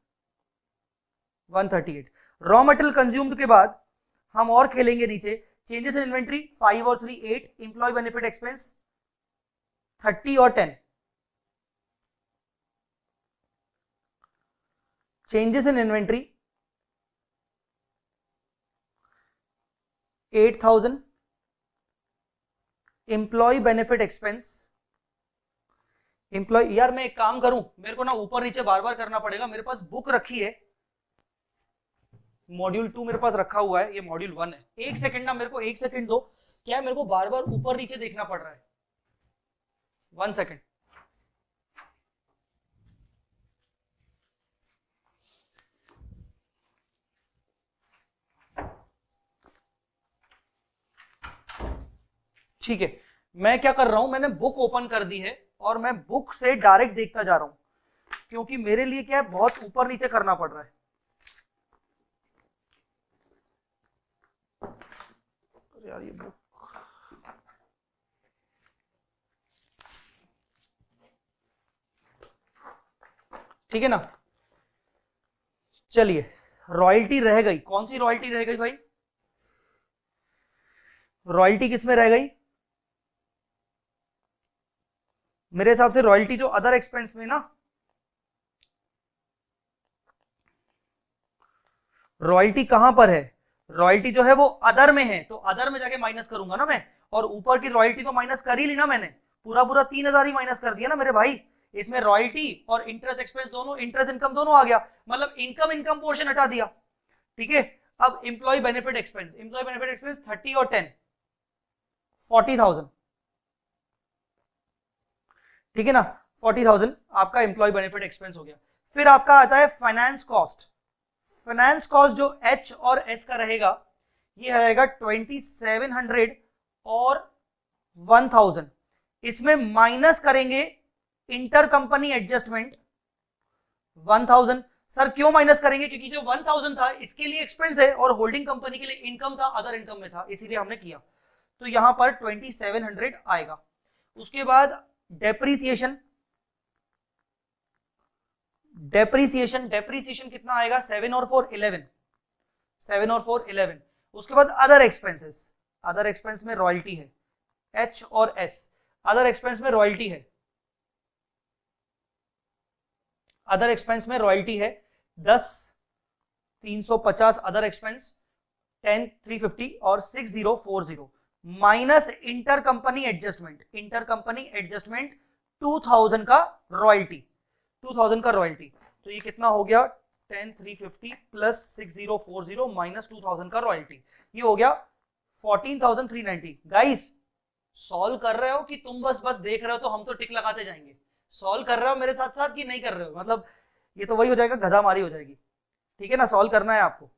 138 रॉ मटेरियल कंज्यूम्ड के बाद हम और खेलेंगे नीचे। चेंजेस इन इन्वेंट्री 5 और 3 8, इंप्लॉय बेनिफिट एक्सपेंस 30 और 10, changes in inventory 8,000, employee benefit expense, employee. यार मैं एक काम करूं, मेरे को ना ऊपर नीचे बार बार करना पड़ेगा। मेरे पास बुक रखी है, मॉड्यूल 2 मेरे पास रखा हुआ है, ये मॉड्यूल 1 है। एक सेकंड ना, मेरे को एक सेकंड दो, क्या है मेरे को बार बार ऊपर नीचे देखना पड़ रहा है। 1 सेकंड। ठीक है, मैं क्या कर रहा हूं, मैंने बुक ओपन कर दी है और मैं बुक से डायरेक्ट देखता जा रहा हूं, क्योंकि मेरे लिए क्या है, बहुत ऊपर नीचे करना पड़ रहा है। यार ये बुक, ठीक है ना। चलिए, रॉयल्टी रह गई। कौन सी रॉयल्टी रह गई भाई? रॉयल्टी किस में रह गई? मेरे हिसाब से रॉयल्टी जो अदर एक्सपेंस में ना, रॉयल्टी कहां पर है? रॉयल्टी जो है वो अदर में है, तो अदर में जाके माइनस करूंगा ना मैं। और ऊपर की रॉयल्टी तो माइनस कर ही ली ना मैंने, पूरा पूरा 3,000 ही माइनस कर दिया ना मेरे भाई। इसमें रॉयल्टी और इंटरेस्ट एक्सपेंस दोनों, इंटरेस्ट इनकम दोनों आ गया, मतलब इनकम इनकम पोर्शन हटा दिया। ठीक है, अब employee benefit expense, employee benefit expense 30 और 10 40,000। ठीक है ना, 40,000 आपका इंप्लॉय बेनिफिट एक्सपेंस हो गया। फिर आपका आता है फाइनेंस कॉस्ट। फाइनेंस कॉस्ट जो एच और एस का रहेगा, ये रहेगा 2700 और 1000। इसमें माइनस करेंगे इंटर कंपनी एडजस्टमेंट 1000। सर क्यों माइनस करेंगे? क्योंकि जो 1000 था इसके लिए एक्सपेंस है और होल्डिंग कंपनी के लिए इनकम था, अदर इनकम में था, इसीलिए हमने किया। तो यहां पर 2700 आएगा। उसके बाद डेप्रीसिएशन, डेप्रीसिएशन, डेप्रीसिएशन कितना आएगा? 7 और 4 11, 7 और 4 11। उसके बाद अदर एक्सपेंसेस, अदर एक्सपेंस में रॉयल्टी है, एच और एस। अदर एक्सपेंस में रॉयल्टी है, अदर एक्सपेंस में रॉयल्टी है 10 350 अदर एक्सपेंस 10 350 और 6040 minus inter company adjustment, inter company adjustment 2000 का रॉयल्टी, 2000 का रॉयल्टी। तो ये कितना हो गया 10 350 प्लस 6040 माइनस 2000 का रॉयल्टी, ये हो गया 14390। गाइस सॉल्व कर रहे हो कि तुम बस देख रहे हो? तो हम तो टिक लगाते जाएंगे। सॉल्व कर रहे हो मेरे साथ साथ कि नहीं कर रहे हो? मतलब ये तो वही हो जाएगा, गधामारी हो जाएगी। ठीक है ना, सॉल्व करना है आपको।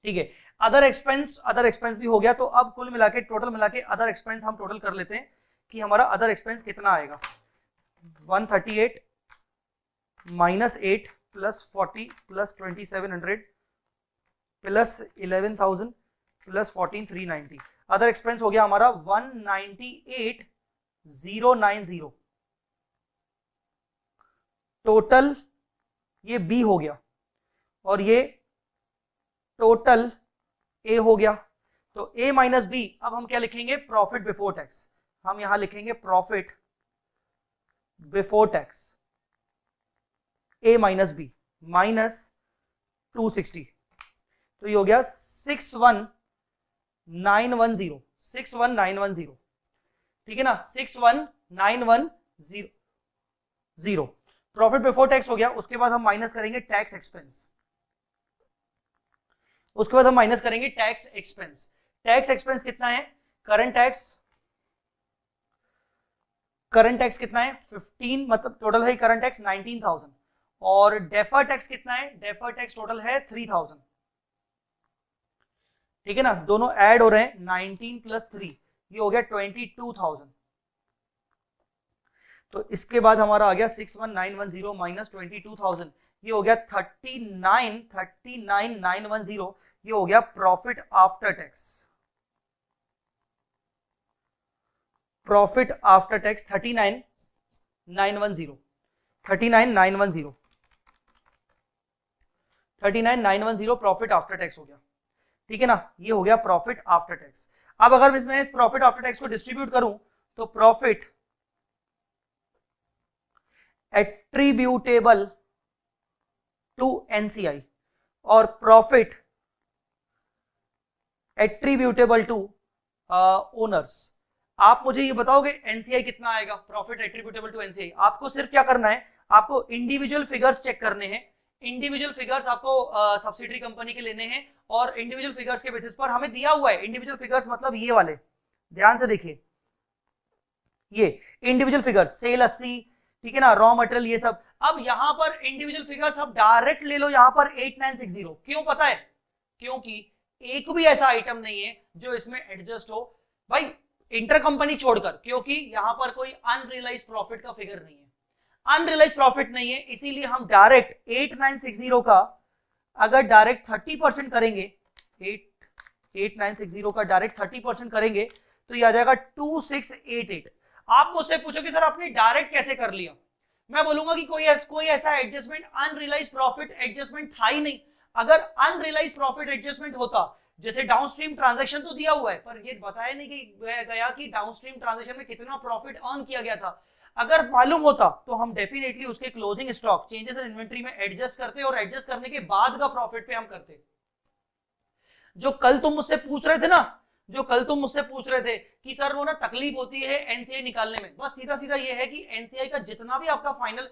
ठीक है, अदर एक्सपेंस भी हो गया। तो अब कुल मिला के टोटल मिला के अदर एक्सपेंस हम टोटल कर लेते हैं कि हमारा अदर एक्सपेंस कितना आएगा। 138 minus 8 plus 40 plus 2700 plus 11000 plus 14390। Other expense हो गया हमारा 198090। टोटल ये बी हो गया और ये टोटल ए हो गया। तो ए माइनस बी, अब हम क्या लिखेंगे? Profit before tax. हम यहां लिखेंगे प्रॉफिट बिफोर टैक्स ए माइनस बी माइनस 260। तो ये हो गया 61910, 61910। ठीक है ना, 61910 प्रॉफिट बिफोर टैक्स हो गया। उसके बाद हम माइनस करेंगे टैक्स एक्सपेंस, उसके बाद हम माइनस करेंगे टैक्स एक्सपेंस। टैक्स एक्सपेंस कितना है? करंट टैक्स कितना है? 15, मतलब टोटल है करंट टैक्स 19,000 और डेफर टैक्स कितना है? डेफर टैक्स टोटल है 3,000। ठीक है ना, दोनों ऐड हो रहे हैं, 19 प्लस 3 ये हो गया 22,000। तो इसके बाद हमारा आ गया 61910 माइनस 22,000, ये हो गया 39910। ये हो गया profit after tax, profit after tax 39910, 39910, 39910 profit after tax हो गया। ठीक है ना, ये हो गया प्रॉफिट आफ्टर टैक्स। अब अगर इसमें इस प्रॉफिट आफ्टर टैक्स को डिस्ट्रीब्यूट करूं तो प्रॉफिट एट्रीब्यूटेबल टू एनसीआई और प्रॉफिट एट्रीब्यूटेबल टू ओनर्स। आप मुझे ये बताओगे एनसीआई कितना आएगा? प्रॉफिट एट्रीब्यूटेबल टू एनसीआई आपको सिर्फ क्या करना है, आपको इंडिविजुअल फिगर्स चेक करने हैं। इंडिविजुअल फिगर्स आपको सब्सिडरी कंपनी के लेने हैं और इंडिविजुअल फिगर्स के बेसिस पर हमें दिया हुआ है। इंडिविजुअल फिगर्स मतलब ये वाले, ध्यान से देखिए, ये इंडिविजुअल फिगर्स सेल 80, ठीक है ना, रॉ मटेरियल ये सब। अब यहां पर इंडिविजुअल फिगर्स आप डायरेक्ट ले लो यहां पर 8960। क्यों पता है? क्योंकि एक भी ऐसा आइटम नहीं है जो इसमें एडजस्ट हो भाई इंटर कंपनी छोड़कर, क्योंकि यहां पर कोई अनरियलाइज प्रॉफिट का फिगर नहीं है, अनरियलाइज प्रॉफिट नहीं है। इसीलिए हम डायरेक्ट 8960 का अगर डायरेक्ट 30% करेंगे, 8960 का डायरेक्ट 30% करेंगे तो ये आ जाएगा 2688। आप मुझसे पूछोगे सर आपने डायरेक्ट कैसे कर लिया? मैं बोलूंगा कि कोई ऐसा एडजस्टमेंट अनरियलाइज प्रॉफिट एडजस्टमेंट था ही नहीं। अगर अनरियलाइज प्रॉफिट एडजस्टमेंट होता, जैसे डाउनस्ट्रीम ट्रांजैक्शन तो दिया हुआ है पर ये बताया नहीं गया कि डाउनस्ट्रीम ट्रांजैक्शन में कितना प्रॉफिट अर्न किया गया था। अगर मालूम होता तो हम डेफिनेटली उसके closing stock changes in inventory में एडजस्ट करते और एडजस्ट करने के बाद का प्रॉफिट पे हम करते। जो कल तुम मुझसे पूछ रहे थे ना, जो कल तुम मुझसे पूछ रहे थे कि सर वो ना तकलीफ होती है एनसीआई निकालने में, बस सीधा सीधा ये है कि एनसीआई का जितना भी आपका फाइनल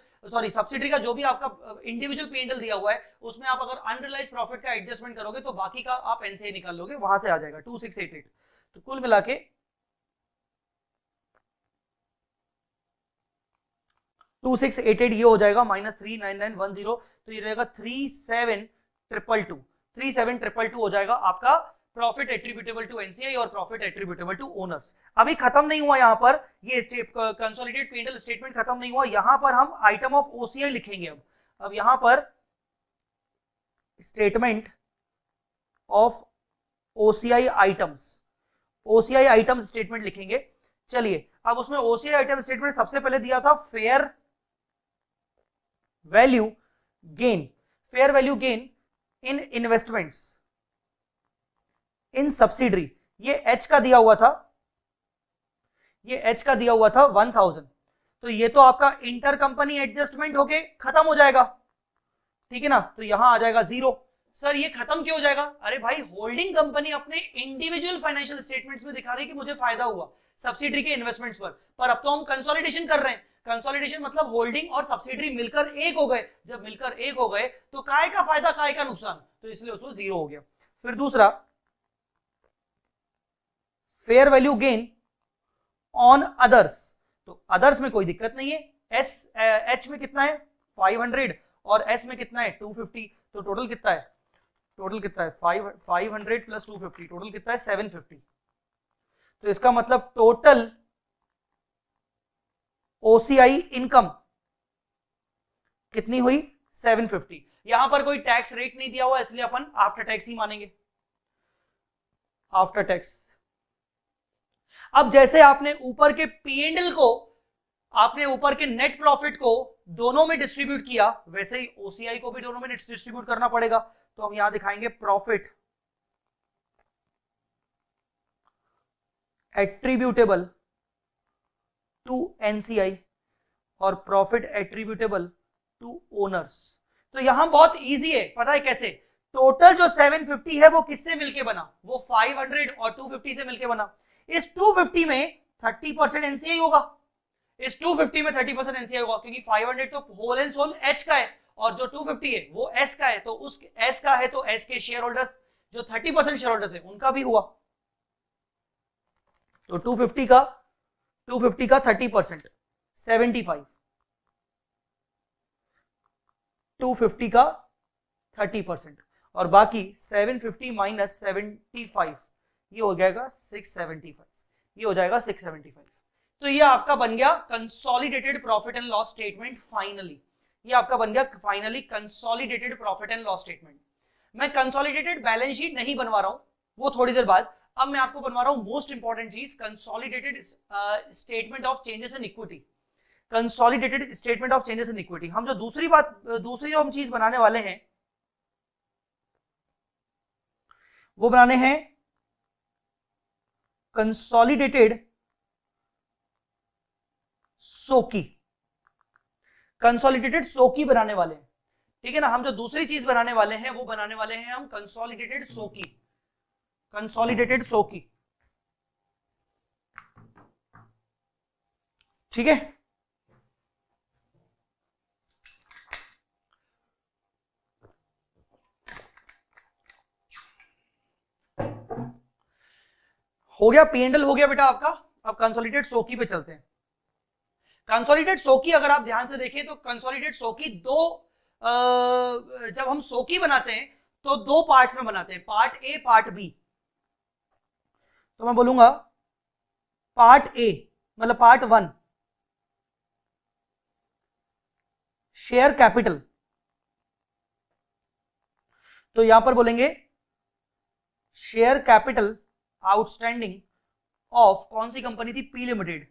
सब्सिडरी का जो भी आपका इंडिविजुअल पीएनएल दिया हुआ है उसमें आप अगर अनरियलाइज्ड प्रॉफिट का एडजस्टमेंट करोगे तो बाकी का आप एनसीआई निकाल लोगे, वहां से आ जाएगा 2688। तो कुल मिला के 2688 ये हो जाएगा माइनस 39910, तो ये रहेगा 37222, 37222 हो जाएगा आपका प्रॉफिट एट्रीब्यूटेबल टू एनसीआई और प्रॉफिट एट्रीब्यूटेबल टू ओनर्स। अभी खत्म नहीं हुआ यहां पर, ये कंसोलिडेटेड पीएनएल स्टेटमेंट खत्म नहीं हुआ, यहां पर हम आइटम ऑफ ओसीआई लिखेंगे। अब यहां पर statement of OCI items, OCI items statement लिखेंगे। चलिए अब उसमें ओसीआई आइटम स्टेटमेंट सबसे पहले दिया था fair value gain, fair value gain in investments in subsidiary, ये एच का दिया हुआ था, ये एच का दिया हुआ था 1000, तो ये तो आपका इंटर कंपनी एडजस्टमेंट होके खत्म हो जाएगा, ठीक है ना, तो यहां आ जाएगा 0। सर ये खत्म क्यों हो जाएगा? अरे भाई होल्डिंग कंपनी अपने इंडिविजुअल फाइनेंशियल स्टेटमेंट्स में दिखा रही है कि मुझे फायदा हुआ सब्सिडरी के इन्वेस्टमेंट्स पर अब तो हम कंसोलिडेशन कर रहे हैं। कंसोलिडेशन मतलब होल्डिंग और सब्सिडरी मिलकर एक हो गए, जब मिलकर एक हो गए तो काय का फायदा काय का नुकसान, तो इसलिए उसको 0 हो गया। फिर दूसरा, fair value gain on others, तो अदर्स में कोई दिक्कत नहीं है, एच में कितना है 500 और एस में कितना है 250, तो टोटल कितना है, टोटल कितना है 500 प्लस 250, टोटल कितना है 750। तो इसका मतलब टोटल ओसीआई इनकम कितनी हुई 750। यहां पर कोई टैक्स रेट नहीं दिया हुआ इसलिए अपन आफ्टर टैक्स ही मानेंगे, आफ्टर टैक्स। अब जैसे आपने ऊपर के पीएनएल को, आपने ऊपर के नेट प्रॉफिट को दोनों में डिस्ट्रीब्यूट किया, वैसे ही ओसीआई को भी दोनों में डिस्ट्रीब्यूट करना पड़ेगा। तो हम यहां दिखाएंगे प्रॉफिट एट्रीब्यूटेबल टू एनसीआई और प्रॉफिट एट्रीब्यूटेबल टू ओनर्स। तो यहां बहुत इजी है, पता है कैसे? टोटल जो 750 है वो किससे मिलके बना, वो 500 और 250 से मिलके बना। इस 250 में 30% एनसीआई होगा, इस 250 में 30% एनसीआई होगा, क्योंकि 500 तो होल एंड सोल एच का है और जो 250 है वो एस का है, तो उस एस का है तो एस के शेयर होल्डर्स जो 30% शेयर होल्डर्स है उनका भी हुआ। तो 250 का 30% 75, 250 का 30% और बाकी 750 माइनस 75 ये हो जाएगा 675, ये हो जाएगा 675। तो ये आपका बन गया consolidated profit and loss statement finally, ये आपका बन गया finally consolidated profit and loss statement. मैं कंसोलिडेटेड बैलेंस शीट नहीं बनवा रहा हूं, वो थोड़ी देर बाद। अब मैं आपको बनवा रहा हूं मोस्ट इंपॉर्टेंट चीज, consolidated statement of changes in equity. Consolidated statement of changes in equity, हम जो दूसरी जो हम चीज बनाने वाले हैं वो बनाने हैं कंसोलिडेटेड सोकी, कंसोलिडेटेड सोकी बनाने वाले हैं, ठीक है ना। हम जो दूसरी चीज बनाने वाले हैं वो बनाने वाले हैं हम कंसोलिडेटेड सोकी, कंसोलिडेटेड सोकी, ठीक है। हो गया पीएनएल, हो गया बेटा आपका। अब कंसोलिडेटेड सोकी पे चलते हैं। कंसोलिडेटेड सोकी अगर आप ध्यान से देखें तो कंसोलिडेटेड सोकी दो, जब हम सोकी बनाते हैं तो दो पार्ट्स में बनाते हैं, पार्ट ए पार्ट बी। तो मैं बोलूंगा पार्ट ए मतलब पार्ट 1 शेयर कैपिटल, तो यहां पर बोलेंगे शेयर कैपिटल आउटस्टैंडिंग ऑफ कौन सी कंपनी थी, पी लिमिटेड।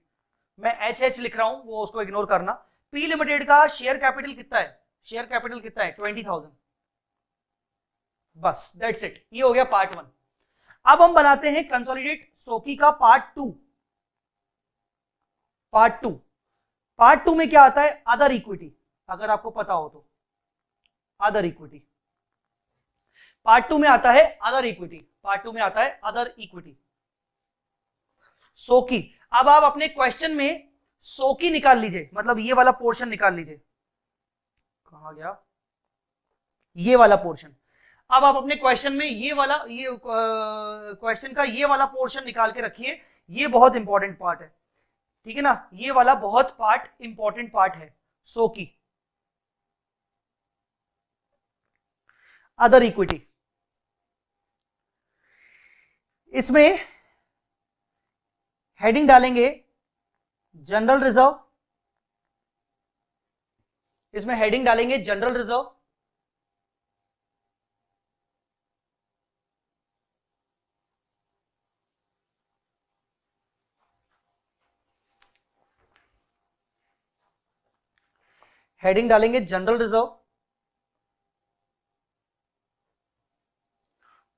मैं एच लिख रहा हूं, वो उसको इग्नोर करना। पी लिमिटेड का शेयर कैपिटल कितना है, शेयर कैपिटल कितना है 20,000, बस दैट्स इट, ये हो गया पार्ट 1। अब हम बनाते हैं कंसोलिडेट सोकी का पार्ट 2। पार्ट टू में क्या आता है, अदर इक्विटी, अगर आपको पता हो तो अदर इक्विटी। पार्ट 2 में आता है अदर इक्विटी, पार्ट 2 में आता है अदर इक्विटी सोकी। अब आप अपने क्वेश्चन में सोकी निकाल लीजिए, मतलब ये वाला पोर्शन निकाल लीजिए, कहां गया ये वाला पोर्शन। अब आप अपने क्वेश्चन में ये वाला, ये क्वेश्चन का ये वाला पोर्शन निकाल के रखिए, ये बहुत इंपॉर्टेंट पार्ट है, ठीक है ना, ये वाला बहुत इंपॉर्टेंट पार्ट है सोकी, अदर इक्विटी। इसमें हेडिंग डालेंगे जनरल रिजर्व, इसमें हेडिंग डालेंगे जनरल रिजर्व, हेडिंग डालेंगे जनरल रिजर्व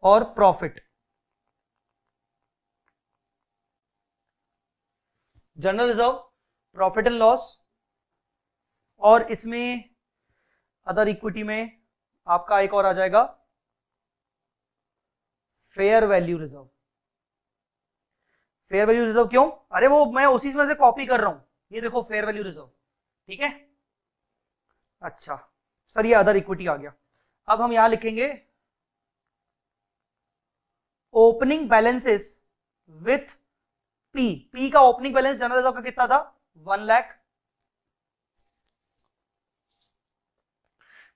और profit, general reserve, profit and loss, और इसमें अदर इक्विटी में आपका एक और आ जाएगा fair value reserve. Fair value reserve क्यों? अरे वो मैं उसी में से कॉपी कर रहा हूं, ये देखो फेयर वैल्यू रिजर्व, ठीक है। अच्छा सर ये अदर इक्विटी आ गया। अब हम यहां लिखेंगे opening balances with P. P का ओपनिंग बैलेंस जनरल रिजर्व का कितना था? 1 लाख।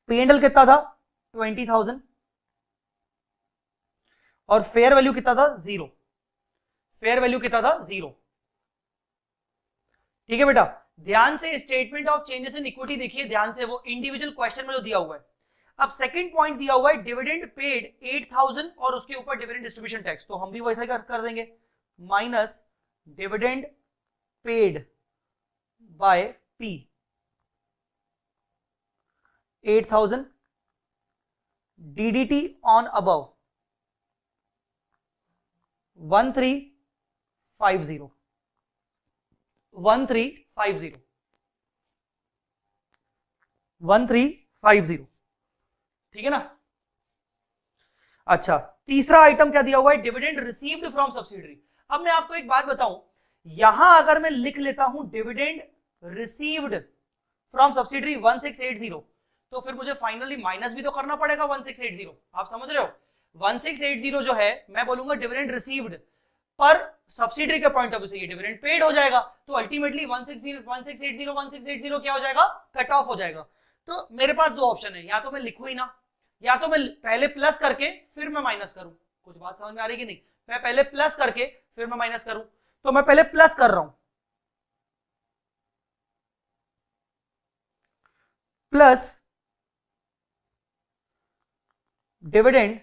P&L कितना था? 20,000। और फेयर वैल्यू कितना था? 0। फेयर वैल्यू कितना था? 0। ठीक है बेटा, ध्यान से statement of changes in equity देखिए ध्यान से, वो इंडिविजुअल क्वेश्चन में जो दिया हुआ है। अब सेकंड पॉइंट दिया हुआ है डिविडेंड पेड 8,000 और उसके ऊपर डिविडेंड डिस्ट्रीब्यूशन टैक्स, तो हम भी वैसा ही कर देंगे, minus dividend paid by P 8,000 DDT on above 1350 1350 1350, ठीक है ना। अच्छा तीसरा आइटम क्या दिया हुआ है? Dividend received from subsidiary. अब मैं आपको एक बात बताऊं, यहां अगर मैं लिख लेता हूं डिविडेंड रिसीव्ड फ्रॉम सब्सिडरी 1680, तो फिर मुझे फाइनली माइनस भी तो करना पड़ेगा 1680। आप समझ रहे हो? 1680 जो है मैं बोलूंगा डिविडेंड रिसीव्ड, पर सब्सिडरी के पॉइंट ऑफ व्यू से ये डिविडेंड पेड हो जाएगा, तो अल्टीमेटली 1680 क्या हो जाएगा? कट ऑफ हो जाएगा। तो मेरे पास दो ऑप्शन है, या तो मैं लिखूं ही ना, या तो मैं पहले प्लस करके फिर मैं माइनस करूं। कुछ बात समझ में आ रही कि नहीं? मैं पहले प्लस करके फिर मैं माइनस करूं, तो मैं पहले प्लस कर रहा हूं, plus dividend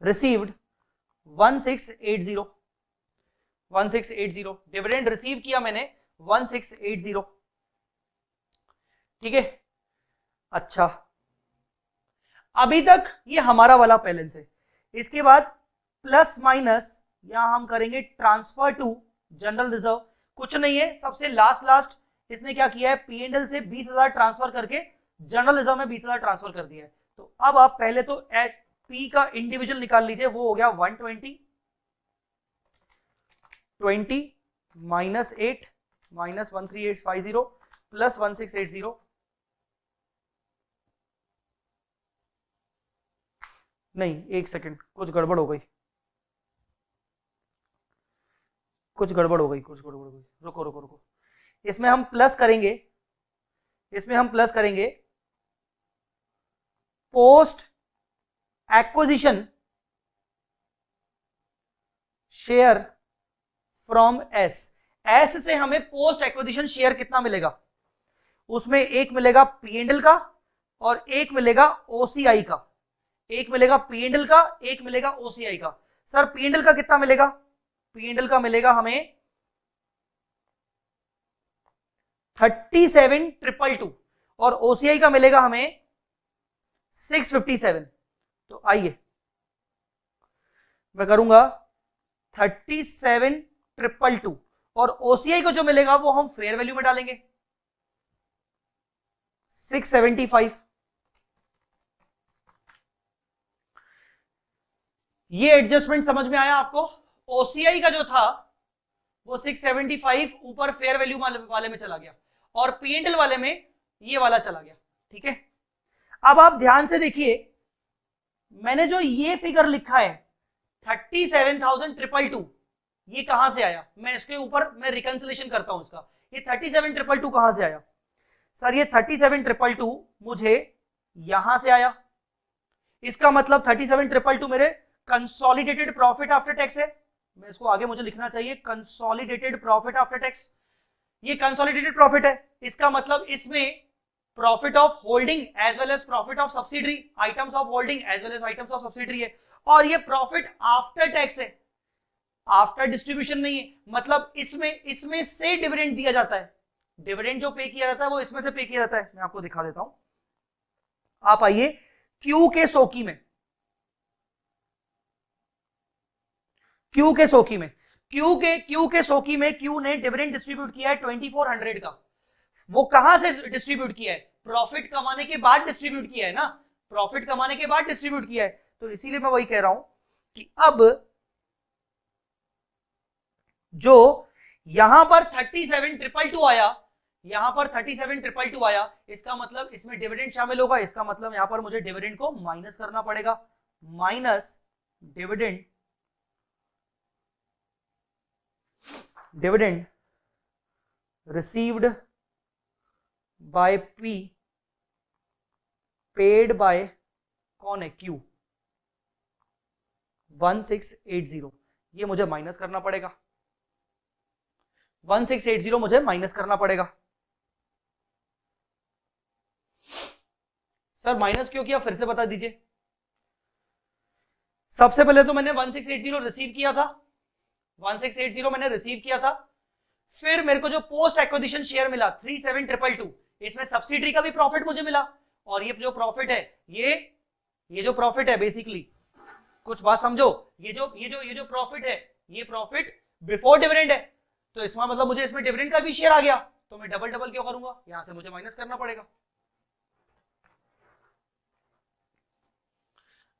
received 1680 dividend receive किया मैंने 1680, ठीक है। अच्छा अभी तक ये हमारा वाला बैलेंस है। इसके बाद प्लस माइनस यहां हम करेंगे ट्रांसफर टू जनरल रिजर्व। कुछ नहीं है, सबसे लास्ट इसने क्या किया है? P&L से 20,000 ट्रांसफर करके जनरल रिजर्व में 20,000 ट्रांसफर कर दिया है। तो अब आप पहले तो पी का इंडिविजुअल निकाल लीजिए, वो हो गया 120 20 माइनस 8 माइनस 13850 प्लस 1680। नहीं एक सेकंड, कुछ गड़बड़ हो गई, रुको। इसमें हम प्लस करेंगे post acquisition share from S से हमें पोस्ट एक्विजिशन शेयर कितना मिलेगा? उसमें एक मिलेगा P&L का और एक मिलेगा OCI का। एक मिलेगा P&L का, एक मिलेगा OCI का। सर P&L का कितना मिलेगा? P&L का मिलेगा हमें 37,222 और OCI का मिलेगा हमें 657। तो आइए मैं करूंगा 37,222 और OCI को जो मिलेगा वो हम फेयर वैल्यू में डालेंगे 675। ये एडजस्टमेंट समझ में आया आपको? OCI का जो था वो 675 ऊपर फेयर वैल्यू वाले में चला गया और P&L वाले में ये वाला चला गया, ठीक है। अब आप ध्यान से देखिए, मैंने जो ये फिगर लिखा है 37,222, ये कहां से आया? मैं इसके ऊपर मैं रिकंसिलेशन करता हूं इसका। ये 37,222 कहां से आया? सर ये 37,222 मुझे यहां से आया। इसका मतलब 37,222 मेरे कंसोलिडेटेड प्रॉफिट आफ्टर टैक्स है। मैं इसको आगे मुझे लिखना चाहिए कंसोलिडेटेड प्रॉफिट आफ्टर टैक्स। ये कंसोलिडेटेड प्रॉफिट है, इसका मतलब इसमें profit of holding as well as profit of subsidiary, items of holding as well as items of subsidiary है। और ये प्रॉफिट आफ्टर टैक्स है, आफ्टर डिस्ट्रीब्यूशन नहीं है। मतलब इसमें से डिविडेंड दिया जाता है। डिविडेंड जो पे किया जाता है वो इसमें से पे किया जाता है। मैं आपको दिखा देता हूं, आप आइए क्यू के सोकी में, क्यू के सोकी में क्यू ने डिविडेंड डिस्ट्रीब्यूट किया है 2400 का। वो कहां से डिस्ट्रीब्यूट किया है? प्रॉफिट कमाने के बाद डिस्ट्रीब्यूट किया है ना, प्रॉफिट कमाने के बाद डिस्ट्रीब्यूट किया है। तो इसीलिए मैं वही कह रहा हूं कि अब जो यहां पर 37,222 आया, यहां पर 37,222 आया, इसका मतलब इसमें डिविडेंड शामिल होगा। इसका मतलब यहां पर मुझे डिविडेंड को माइनस करना पड़ेगा, minus dividend, dividend received by P paid by कौन है? क्यू 1680, ये मुझे माइनस करना पड़ेगा, 1680 मुझे माइनस करना पड़ेगा। सर माइनस क्यों किया, फिर से बता दीजिए। सबसे पहले तो मैंने 1680 रिसीव किया था, 1680 मैंने रिसीव किया था। फिर मेरे को जो पोस्ट एक्विजिशन शेयर मिला 37,222, इसमें सब्सिडी का भी प्रॉफिट मुझे मिला। और ये जो प्रॉफिट है, ये जो प्रॉफिट है बेसिकली, कुछ बात समझो, ये जो प्रॉफिट है, ये प्रॉफिट बिफोर डिविडेंड है। तो इसका मतलब मुझे इसमें डिविडेंड का भी शेयर आ गया, तो मैं डबल डबल क्यों करूंगा, यहां से मुझे माइनस करना पड़ेगा।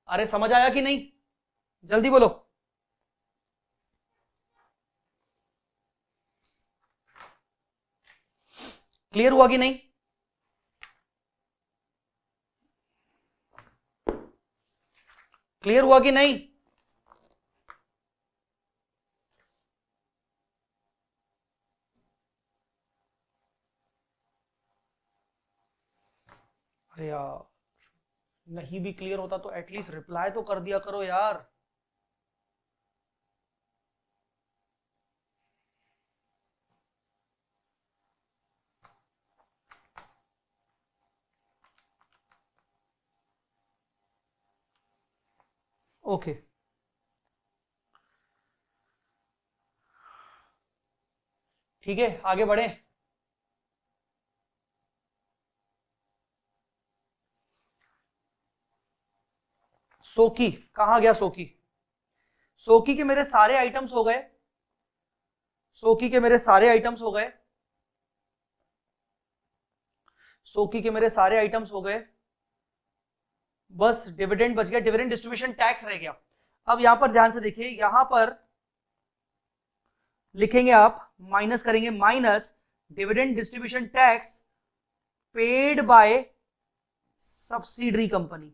अरे समझ आया कि नहीं? जल्दी बोलो। क्लियर हुआ कि नहीं? क्लियर हुआ कि नहीं? अरे यार, नहीं भी क्लियर होता तो एटलीस्ट रिप्लाई तो कर दिया करो यार। ओके, ठीक है, आगे बढ़े। सोकी कहां गया? सोकी, सोकी के मेरे सारे आइटम्स हो गए, सोकी के मेरे सारे आइटम्स हो गए, सोकी के मेरे सारे आइटम्स हो गए। बस डिविडेंड बच गया, डिविडेंड डिस्ट्रीब्यूशन टैक्स रह गया। अब यहां पर ध्यान से देखिए, यहां पर लिखेंगे आप, माइनस करेंगे, minus dividend distribution tax paid by subsidiary company,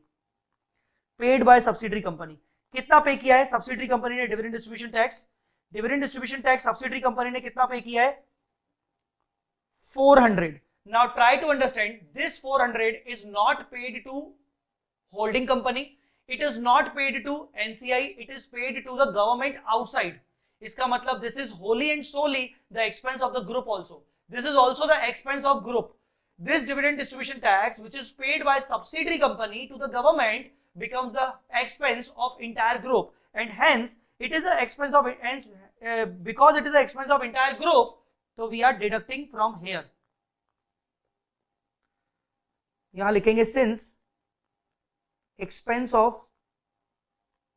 paid by subsidiary company. कितना पे किया है सब्सिडरी कंपनी ने dividend distribution tax? Dividend distribution tax subsidiary company ने कितना पे किया है? 400। Now try to understand, this 400 is not paid to holding company, it is not paid to NCI, it is paid to the government outside. इसका मतलब this is wholly and solely the expense of the group also. This is also the expense of group. This dividend distribution tax which is paid by subsidiary company to the government becomes the expense of entire group, and hence it is the expense of because it is the expense of entire group, so we are deducting from here. यहां लिखेंगे since expense of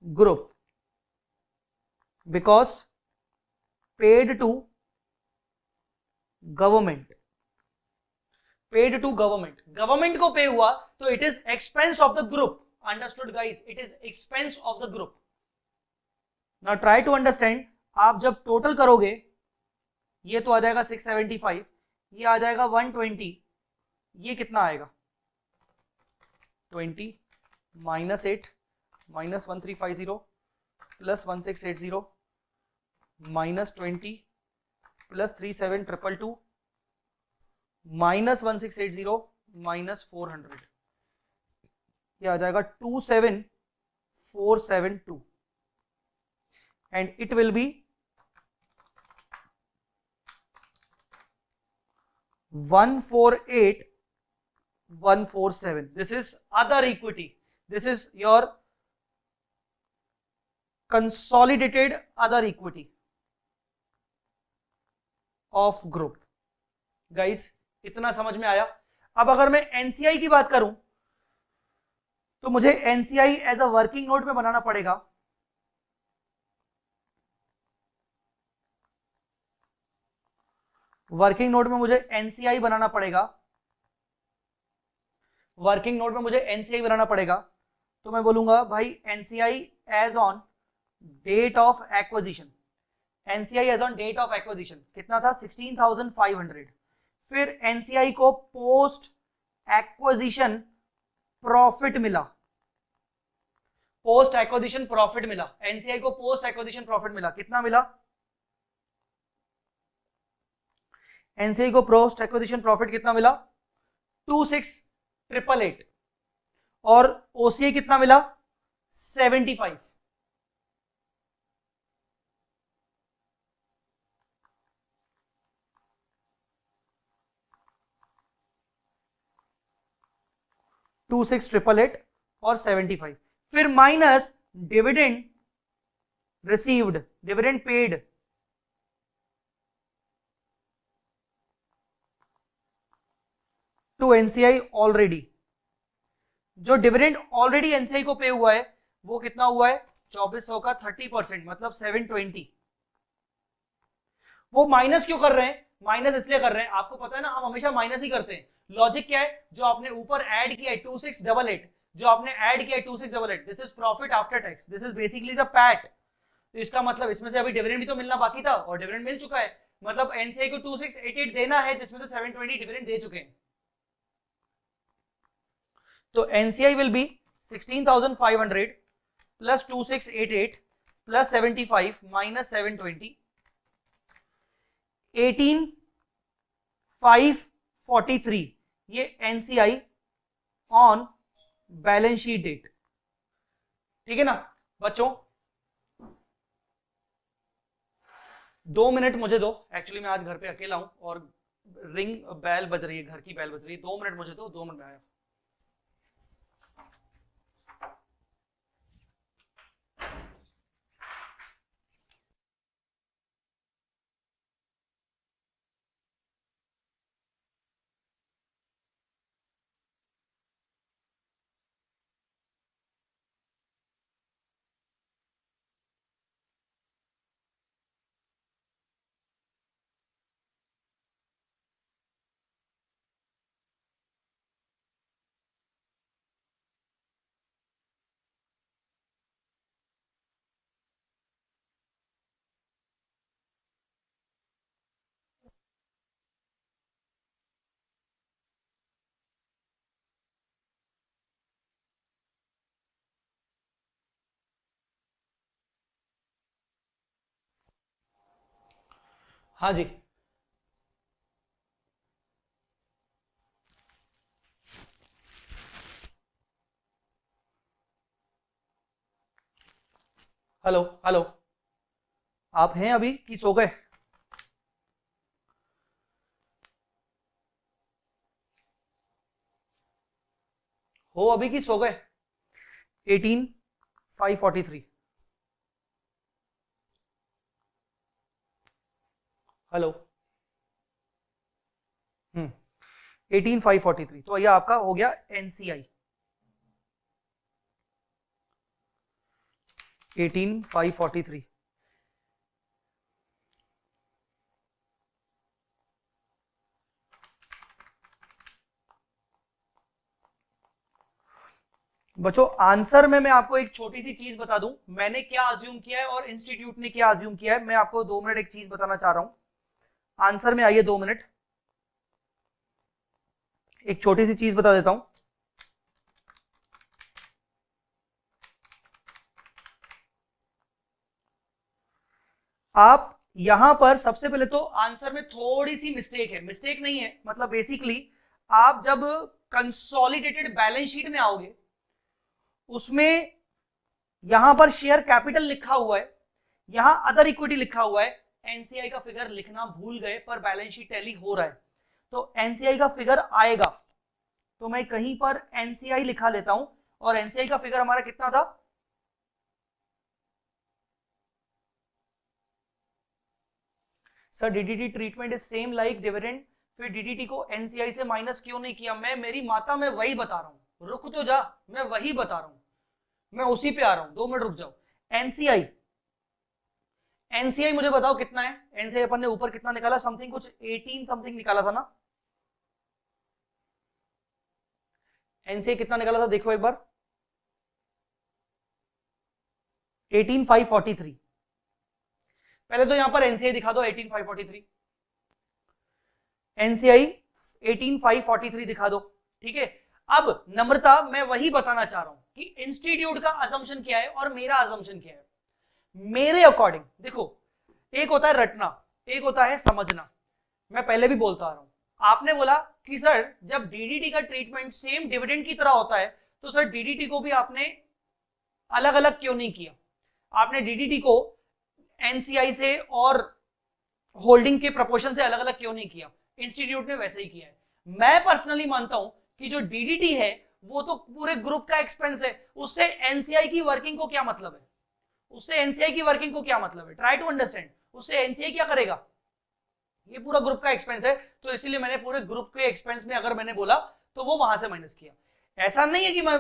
group because paid to government, paid to government, government को पे हुआ तो it is expense of the group. Understood guys? It is expense of the group. Now try to understand, आप जब टोटल करोगे, ये तो आ जाएगा 675, ये आ जाएगा 120, ये कितना आएगा? 20 minus 8 minus 1350 plus 1680 minus 20 plus 37,222 minus 1680 minus 400, ये आ जाएगा 27472 and it will be 148,147. This is other equity. This is your consolidated other equity of group. Guys, इतना समझ में आया? अब अगर मैं एनसीआई की बात करूं तो मुझे NCI as a working note में बनाना पड़ेगा। वर्किंग नोट में मुझे एनसीआई बनाना पड़ेगा, वर्किंग नोट में मुझे एनसीआई बनाना पड़ेगा। तो मैं बोलूंगा भाई NCI as on date of acquisition, NCI as on date of acquisition कितना था 16,500। फिर एनसीआई को पोस्ट एक्विजिशन प्रॉफिट मिला, पोस्ट एक्विजिशन प्रॉफिट मिला, एनसीआई को पोस्ट एक्विजिशन प्रॉफिट मिला, कितना मिला? एनसीआई को पोस्ट एक्विजिशन प्रॉफिट कितना मिला? 26,888। और ओसीआई कितना मिला? 75। टू सिक्स ट्रिपल एट और 75, फिर minus dividend received, dividend paid, to NCI already. जो डिविडेंड ऑलरेडी एनसीआई को पे हुआ है वो कितना हुआ है? 2400 का 30%, मतलब 720। वो माइनस क्यों कर रहे हैं? माइनस इसलिए कर रहे हैं, आपको पता है ना, हम हमेशा माइनस ही करते हैं। लॉजिक क्या है? जो आपने ऊपर ऐड किया है 2688, जो आपने ऐड किया है 2688, this is profit after tax, this is basically the PAT. तो इसका मतलब इसमें से अभी डिविडेंड भी तो मिलना बाकी था और डिविडेंड मिल चुका है, मतलब एनसीआई को 2688 देना है जिसमें से 720 डिविडेंड दे चुके हैं। तो NCI will be 16,500 plus 2688 plus 75 minus 720, 18,543। ये NCI on balance sheet date, ठीक है ना बच्चों? 2 मिनट मुझे दो, एक्चुअली मैं आज घर पे अकेला हूं और रिंग बैल बज रही है, घर की बैल बज रही है। 2 मिनट मुझे दो, 2 मिनट में आया। हाँ जी, हेलो हेलो, आप हैं अभी कि सो गए? हो अभी कि सो गए? 18,543। हेलो, 18,543। तो यह आपका हो गया एनसीआई 18,543। बच्चों आंसर में मैं आपको एक छोटी सी चीज बता दूं, मैंने क्या अज्यूम किया है और इंस्टीट्यूट ने क्या अज्यूम किया है। मैं आपको 2 मिनट एक चीज बताना चाह रहा हूं, आंसर में आइए 2 मिनट, एक छोटी सी चीज बता देता हूं। आप यहां पर सबसे पहले तो आंसर में थोड़ी सी मिस्टेक है, मिस्टेक नहीं है, मतलब बेसिकली आप जब कंसोलिडेटेड बैलेंस शीट में आओगे उसमें यहां पर शेयर कैपिटल लिखा हुआ है, यहां अदर इक्विटी लिखा हुआ है, एनसीआई का फिगर लिखना भूल गए पर बैलेंस शीट टैली हो रहा है तो एनसीआई का फिगर आएगा। तो मैं कहीं पर एनसीआई लिखा लेता हूं और एनसीआई का फिगर हमारा कितना था? Sir DDT treatment is same like dividend, फिर डीडीटी को एनसीआई से माइनस क्यों नहीं किया? मैं मेरी माता मैं वही बता रहा हूं, रुक तो जा, मैं वही बता रहा हूं, मैं उसी पे आ रहा हूं, 2 मिनट रुक जाओ। एनसीआई एनसीआई मुझे बताओ कितना है, एनसीआई अपन ने ऊपर कितना निकाला, समथिंग कुछ 18 समथिंग निकाला था ना, एनसीआई कितना निकाला था देखो एक बार, 18,543। पहले तो यहां पर एनसीआई दिखा दो 18,543, एनसीआई 18,543 दिखा दो, ठीक है। अब नम्रता मैं वही बताना चाह रहा हूं कि इंस्टीट्यूट का असम्पशन क्या है और मेरा असम्पशन क्या है। मेरे अकॉर्डिंग देखो, एक होता है रटना, एक होता है समझना। मैं पहले भी बोलता आ रहा हूं, आपने बोला कि सर जब डीडीटी का ट्रीटमेंट सेम डिविडेंड की तरह होता है तो सर डीडीटी को भी आपने अलग अलग क्यों नहीं किया, आपने डीडीटी को एनसीआई से और होल्डिंग के प्रोपोर्शन से अलग अलग क्यों नहीं किया, इंस्टीट्यूट ने वैसे ही किया है। मैं पर्सनली मानता हूं कि जो डीडीटी है वो तो पूरे ग्रुप का एक्सपेंस है, उससे एनसीआई की वर्किंग को क्या मतलब है, उससे एनसीआई की वर्किंग को क्या मतलब है, ट्राई टू अंडरस्टैंड। उससे एनसीआई क्या करेगा, ये पूरा ग्रुप का एक्सपेंस है, तो इसीलिए मैंने पूरे ग्रुप के एक्सपेंस में अगर मैंने बोला तो वो वहां से माइनस किया। ऐसा नहीं है कि मैं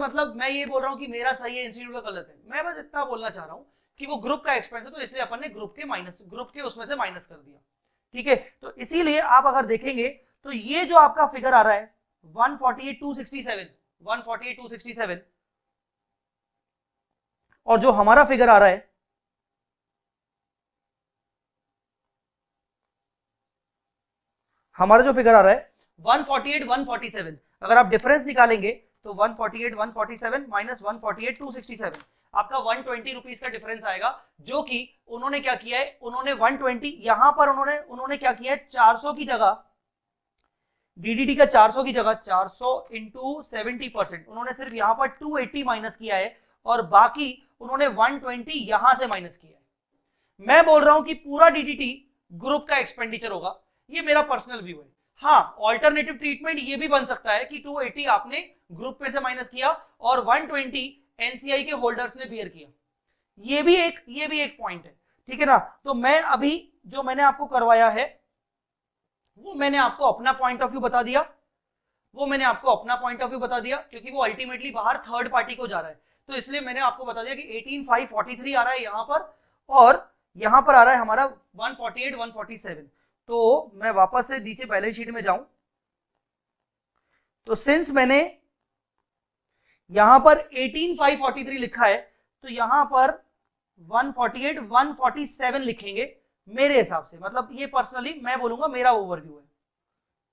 ये बोल रहा हूं कि मेरा सही है इंस्टीट्यूट का गलत है, मैं बस इतना बोलना चाह रहा हूं कि वो ग्रुप का एक्सपेंस है तो इसलिए अपन ने ग्रुप के उसमें से माइनस कर दिया, ठीक है। तो इसीलिए आप अगर देखेंगे तो ये जो आपका फिगर आ रहा है 148,267 और जो हमारा फिगर आ रहा है हमारा जो फिगर आ रहा है 148,147, अगर आप डिफरेंस निकालेंगे तो 148,147 माइनस 148,267 आपका 120 रुपीज का डिफरेंस आएगा, जो कि उन्होंने क्या किया है, उन्होंने 120 यहां पर उन्होंने क्या किया है, 400 की जगह डीडीटी का 400 की जगह 400 इंटू 70%, उन्होंने सिर्फ यहां पर 280 माइनस किया है और बाकी उन्होंने 120 यहां से माइनस किया है। मैं बोल रहा हूं कि पूरा डीडीटी ग्रुप का एक्सपेंडिचर होगा, ये मेरा पर्सनल व्यू है। हाँ, ऑल्टरनेटिव ट्रीटमेंट ये भी बन सकता है कि 280 आपने ग्रुप में से माइनस किया और 120 एनसीआई के होल्डर्स ने बियर किया, ये भी एक पॉइंट है, ठीक है ना। तो मैं अभी जो मैंने आपको करवाया है वो मैंने आपको अपना पॉइंट ऑफ व्यू बता दिया, क्योंकि वो अल्टीमेटली बाहर थर्ड पार्टी को जा रहा है, तो इसलिए मैंने आपको बता दिया कि 18,543 आ रहा है यहां पर और यहां पर आ रहा है हमारा 148,147। तो मैं वापस से नीचे बैलेंस शीट में जाऊं तो सिंस मैंने यहां पर 18,543 लिखा है तो यहां पर 148,147 लिखेंगे मेरे हिसाब से, मतलब ये पर्सनली मैं बोलूंगा मेरा ओवरव्यू है,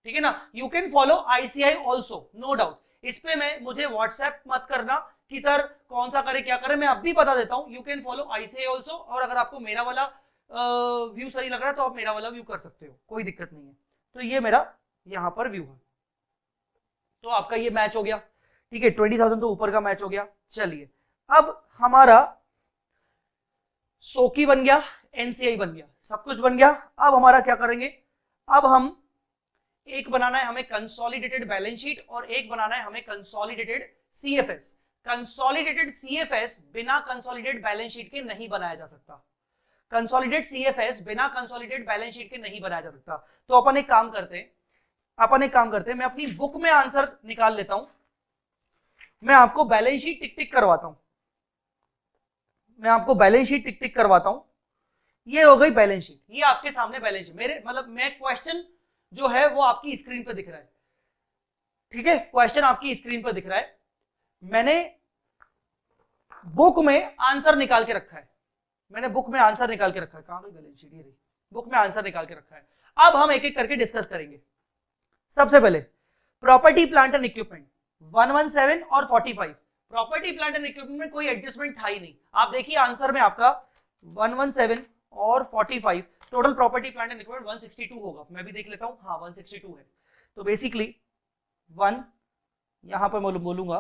ठीक है ना। You can follow ICI also, no doubt. इस पे मुझे व्हाट्सएप मत करना कि सर कौन सा करे क्या करे, मैं अब भी बता देता हूं, you can follow ICI also, और अगर आपको मेरा वाला व्यू सही लग रहा है तो आप मेरा वाला व्यू कर सकते हो, कोई दिक्कत नहीं है। तो ये मेरा यहां पर व्यू है, तो आपका ये मैच हो गया, ठीक है, 20,000 तो ऊपर का मैच हो गया। चलिए अब हमारा सोकी बन गया, एनसीआई बन गया, सब कुछ बन गया। अब हमारा क्या करेंगे, अब हम एक बनाना है हमें कंसोलिडेटेड बैलेंस शीट और एक बनाना है हमें कंसोलिडेटेड सीएफएस। कंसोलिडेटेड सीएफएस बिना कंसोलिडेटेड बैलेंस शीट के नहीं बनाया जा सकता, कंसोलिडेटेड सीएफएस बिना कंसोलिडेटेड बैलेंस शीट के नहीं बनाया जा सकता। तो अपन एक काम करते हैं, मैं अपनी बुक में आंसर निकाल लेता हूं, मैं आपको बैलेंस शीट टिक टिक करवाता हूं, ये हो गई बैलेंस शीट, ये आपके सामने बैलेंस शीट, मेरे मतलब मैं क्वेश्चन जो है वो आपकी स्क्रीन पर दिख रहा है, ठीक है, क्वेश्चन आपकी स्क्रीन पर दिख रहा है, मैंने बुक में आंसर निकाल के रखा है, कहां गई बैलेंस शीट, ये रही, बुक में आंसर निकाल के रखा है। अब हम एक एक करके डिस्कस करेंगे। सबसे पहले प्रॉपर्टी प्लांट एंड इक्विपमेंट 117 और 45, प्रॉपर्टी प्लांट एंड इक्विपमेंट में कोई एडजस्टमेंट था ही नहीं, आप देखिए आंसर में आपका 117 और 45, total property plant and equipment 162 होगा, मैं भी देख लेता हूं, हाँ 162 है। तो बेसिकली 1 यहां पर मैं बोलूंगा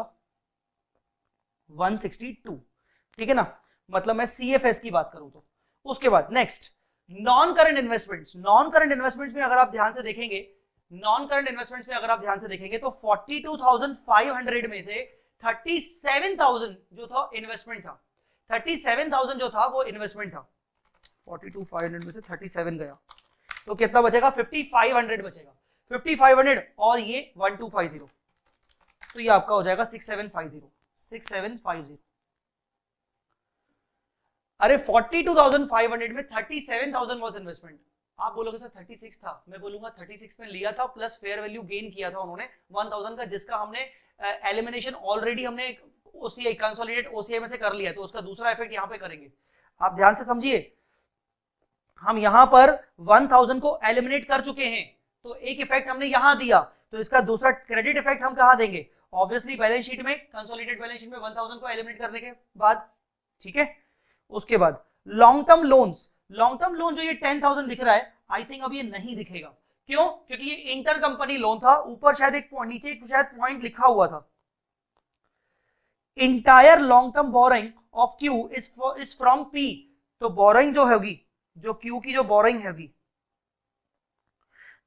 162, ठीक है ना, मतलब मैं सीएफएस की बात करूं तो। उसके बाद नेक्स्ट नॉन करंट इन्वेस्टमेंट्स, में अगर आप ध्यान से देखेंगे, तो 42,500 में से 37,000 जो था इन्वेस्टमेंट था, 37,000 जो था वो इन्वेस्टमेंट था, 42,500 में से 37 गया तो कितना बचेगा, 5,500 बचेगा, 5,500 और ये 1,250, तो ये आपका हो जाएगा 6,750। अरे 42,500 में 37,000 वॉज इन्वेस्टमेंट। आप बोलोगे सर 36 था, मैं बोलूंगा 36 में लिया था प्लस फेयर वैल्यू गेन किया था उन्होंने 1000 का, जिसका हमने एलिमिनेशन ऑलरेडी हमने ओसीआई कंसोलिडेट ओसीआई में से कर लिया, तो उसका दूसरा इफेक्ट यहाँ पे करेंगे। आप ध्यान से समझिए, हम यहां पर 1000 को एलिमिनेट कर चुके हैं, तो एक इफेक्ट हमने यहां दिया, तो इसका दूसरा क्रेडिट इफेक्ट हम कहां देंगे? ऑब्वियसली बैलेंस शीट में, कंसोलिडेटेड बैलेंस शीट में 1000 को एलिमिनेट करने के बाद, ठीक है। उसके बाद long term loans, long term loan जो ये 10,000 दिख रहा है, आई थिंक अब ये नहीं दिखेगा। क्यों? क्योंकि ये इंटर कंपनी लोन था, ऊपर शायद एक नीचे शायद पॉइंट लिखा हुआ था, entire long term borrowing of Q is from P. तो बोरिंग जो होगी, जो क्यू की जो बोरिंग होगी,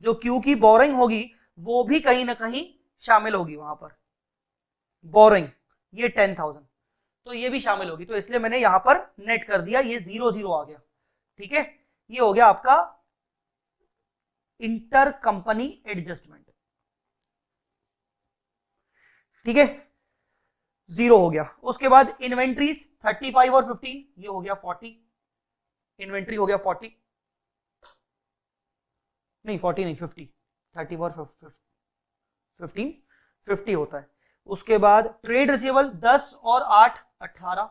जो क्यू की बोरिंग होगी वो भी कहीं ना कहीं शामिल होगी वहां पर, बोरिंग ये 10,000, तो ये भी शामिल होगी, तो इसलिए मैंने यहां पर नेट कर दिया, ये 0 आ गया, ठीक है। ये हो गया आपका इंटर कंपनी एडजस्टमेंट, ठीक है, 0 हो गया। उसके बाद इन्वेंट्रीज 35 और 15, ये हो गया 40, इन्वेंट्री हो गया 40, नहीं 40 नहीं 50, 30 और 15 50 होता है। उसके बाद ट्रेड रिसीवेबल 10 और 8 18,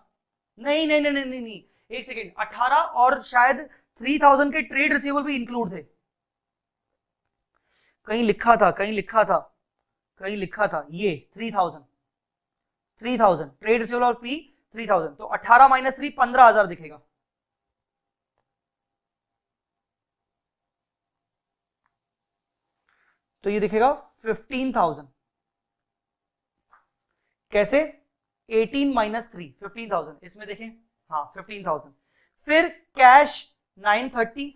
नहीं नहीं नहीं नहीं नहीं, नहीं। एक सेकेंड, 18 और शायद 3000 के ट्रेड रिसीवेबल भी इंक्लूड थे, कहीं लिखा था, कहीं लिखा था, कहीं लिखा था, ये 3000 ट्रेड रिसीवेबल और पी 3000, तो 18 माइनस 3 15,000 दिखेगा। तो ये दिखेगा 15,000, कैसे? 18 माइनस 3 15,000, इसमें देखें, हाँ 15,000। फिर कैश 930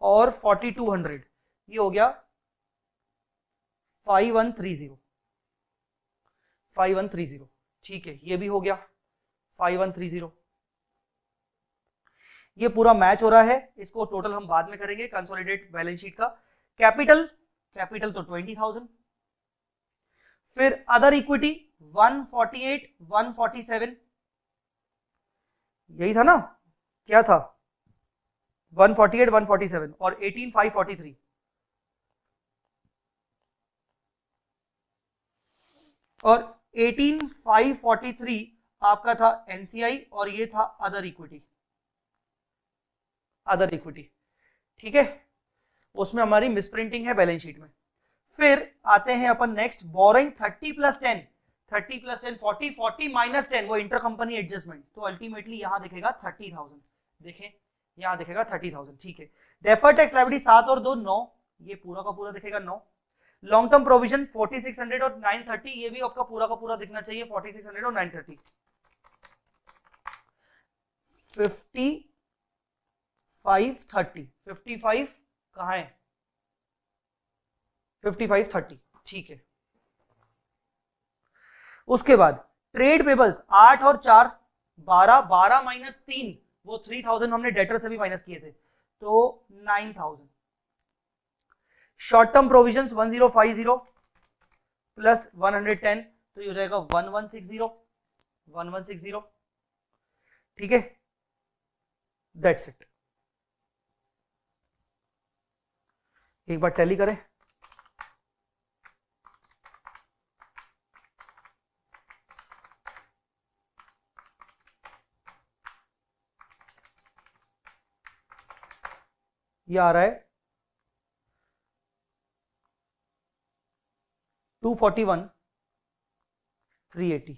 और 4200, ये हो गया 5130, ठीक है, ये भी हो गया 5130। ये पूरा मैच हो रहा है, इसको टोटल हम बाद में करेंगे कंसोलिडेट बैलेंस शीट का। कैपिटल तो 20,000, फिर अदर इक्विटी 148 147, यही था ना, क्या था? 148 147 और 18 543, और 18 543 आपका था एनसीआई, और ये था अदर इक्विटी, ठीक है, उसमें हमारी मिसप्रिंटिंग है बैलेंस शीट में। फिर आते हैं अपन नेक्स्ट, बोरिंग 30 प्लस 10 40 40 माइनस 10, वो इंटर कंपनी एडजस्टमेंट, तो अल्टीमेटली यहां दिखेगा 30,000, देखें यहां दिखेगा 30,000, ठीक है। डेफर्ड टैक्स लायबिलिटी 7 और 2 9, ये पूरा का पूरा दिखेगा 9। लॉन्ग टर्म प्रोविजन 4600 और 930, ये भी आपका पूरा का पूरा दिखना चाहिए 4600 और 930। 55 कहां है? 5530, ठीक है। उसके बाद ट्रेड पेबल्स 8 और 4 12, 12 माइनस 3, वो 3000 हमने डेटर से भी माइनस किए थे, तो 9000। शॉर्ट टर्म प्रोविजंस 1050 प्लस 110, तो ये हो जाएगा 1160, ठीक है, दैट्स इट। एक बार टैली करें, ये आ रहा है 241 380,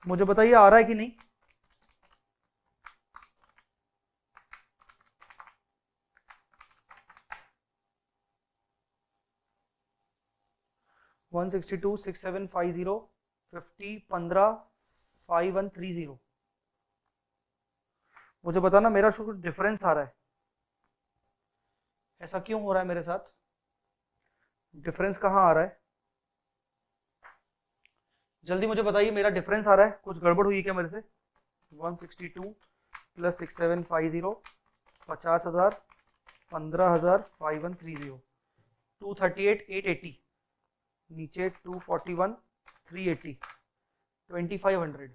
मुझे बताइए आ रहा है कि नहीं? वन 62 6750 50 15 5130, मुझे बताना मेरा कुछ डिफरेंस आ रहा है, ऐसा क्यों हो रहा है मेरे साथ? डिफरेंस कहाँ आ रहा है, जल्दी मुझे बताइए, मेरा डिफरेंस आ रहा है, कुछ गड़बड़ हुई है क्या मेरे से? 162 प्लस 6750 50,000 15,000 5130 238,880 नीचे 241 380 2500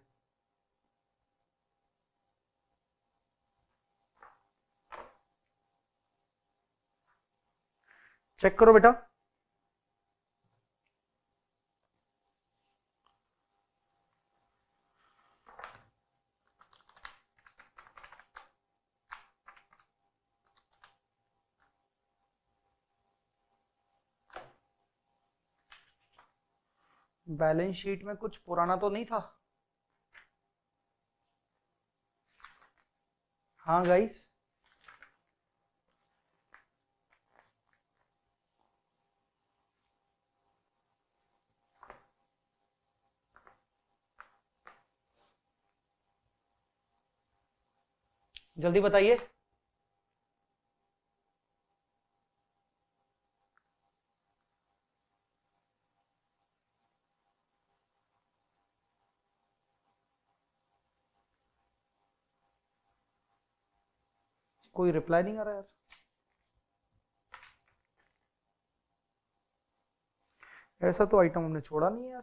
चेक करो बेटा। बैलेंस शीट में कुछ पुराना तो नहीं था? हाँ गाइस, जल्दी बताइए। कोई रिप्लाई नहीं आ रहा यार। ऐसा तो आइटम हमने छोड़ा नहीं यार।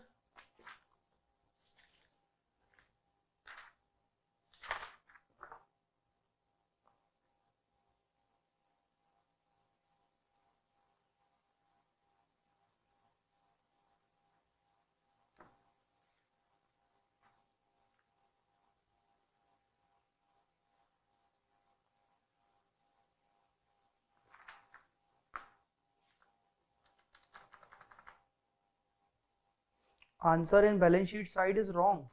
Answer in balance sheet side is wrong.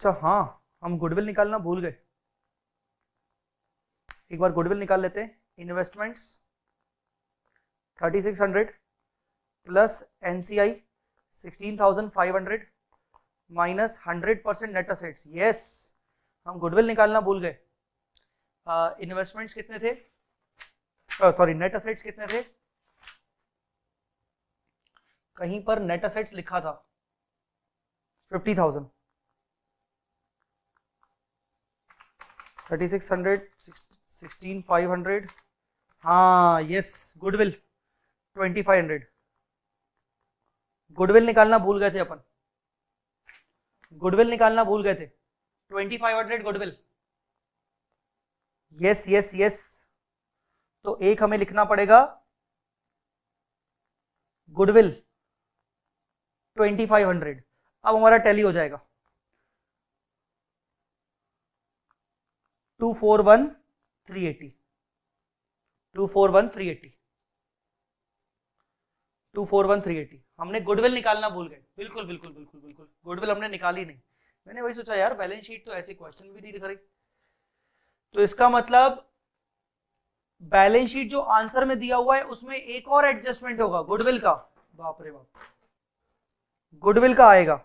अच्छा हाँ, हम गुडविल निकालना भूल गए। एक बार गुडविल निकाल लेते हैं। Investments 3600 plus NCI 16,500 minus 100% net assets. Yes, हम गुडविल निकालना भूल गए। इन्वेस्टमेंट्स कितने थे, सॉरी नेट असेट्स कितने थे? कहीं पर नेट असेट्स लिखा था 50,000। 3600 16,500, हाँ यस, गुडविल 2500। गुडविल निकालना भूल गए थे अपन, गुडविल निकालना भूल गए थे। 2500 गुडविल। यस यस यस, तो एक हमें लिखना पड़ेगा गुडविल 2500। अब हमारा टैली हो जाएगा 241,380 241,380 241,380। हमने गुडविल निकालना भूल गए। बिल्कुल बिल्कुल बिल्कुल बिल्कुल, गुडविल हमने निकाली नहीं। मैंने वही सोचा यार, बैलेंस शीट तो ऐसे क्वेश्चन भी नहीं दिख रही, तो इसका मतलब बैलेंस शीट जो आंसर में दिया हुआ है उसमें एक और एडजस्टमेंट होगा गुडविल का। बाप रे बाप, गुडविल का आएगा।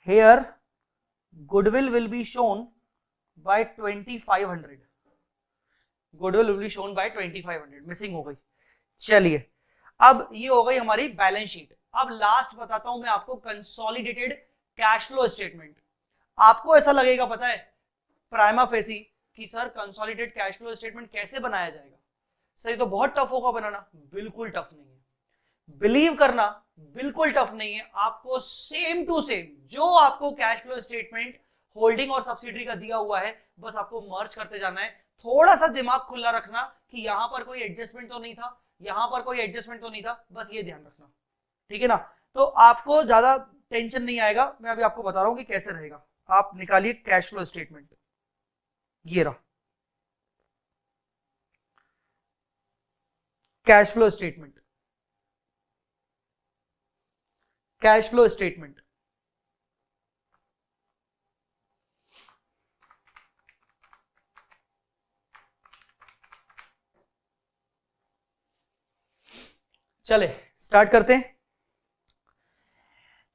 Here goodwill will be shown by 2500, goodwill will be shown by 2500, missing हो गई। चलिए, अब ये हो गई हमारी बैलेंस शीट। अब लास्ट बताता हूं मैं आपको कंसोलिडेटेड कैश फ्लो स्टेटमेंट। आपको ऐसा लगेगा पता है प्राइमा फेसी कि sir consolidated cash flow statement कैसे बनाया जाएगा, सर ये तो बहुत टफ होगा बनाना। बिल्कुल टफ नहीं है, बिलीव करना, बिल्कुल टफ नहीं है। आपको सेम टू सेम जो आपको कैश फ्लो स्टेटमेंट होल्डिंग और सब्सिडरी का दिया हुआ है, बस आपको मर्ज करते जाना है। थोड़ा सा दिमाग खुला रखना कि यहां पर कोई एडजस्टमेंट तो नहीं था, यहां पर कोई एडजस्टमेंट तो नहीं था, बस ये ध्यान रखना, ठीक है ना। तो आपको ज्यादा टेंशन नहीं आएगा, मैं अभी आपको बता रहा हूं कि कैसे रहेगा। आप निकालिए कैश फ्लो स्टेटमेंट, ये रहा cash flow statement, cash flow statement. चले स्टार्ट करते हैं।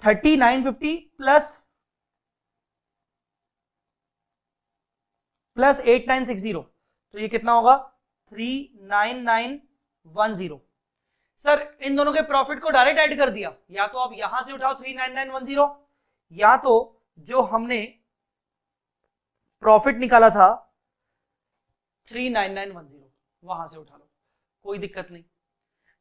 3950 प्लस 8960, तो ये कितना होगा 39910। सर इन दोनों के प्रॉफिट को डायरेक्ट ऐड कर दिया, या तो आप यहां से उठाओ 39910, या तो जो हमने प्रॉफिट निकाला था 39910 वहां से उठा लो, कोई दिक्कत नहीं,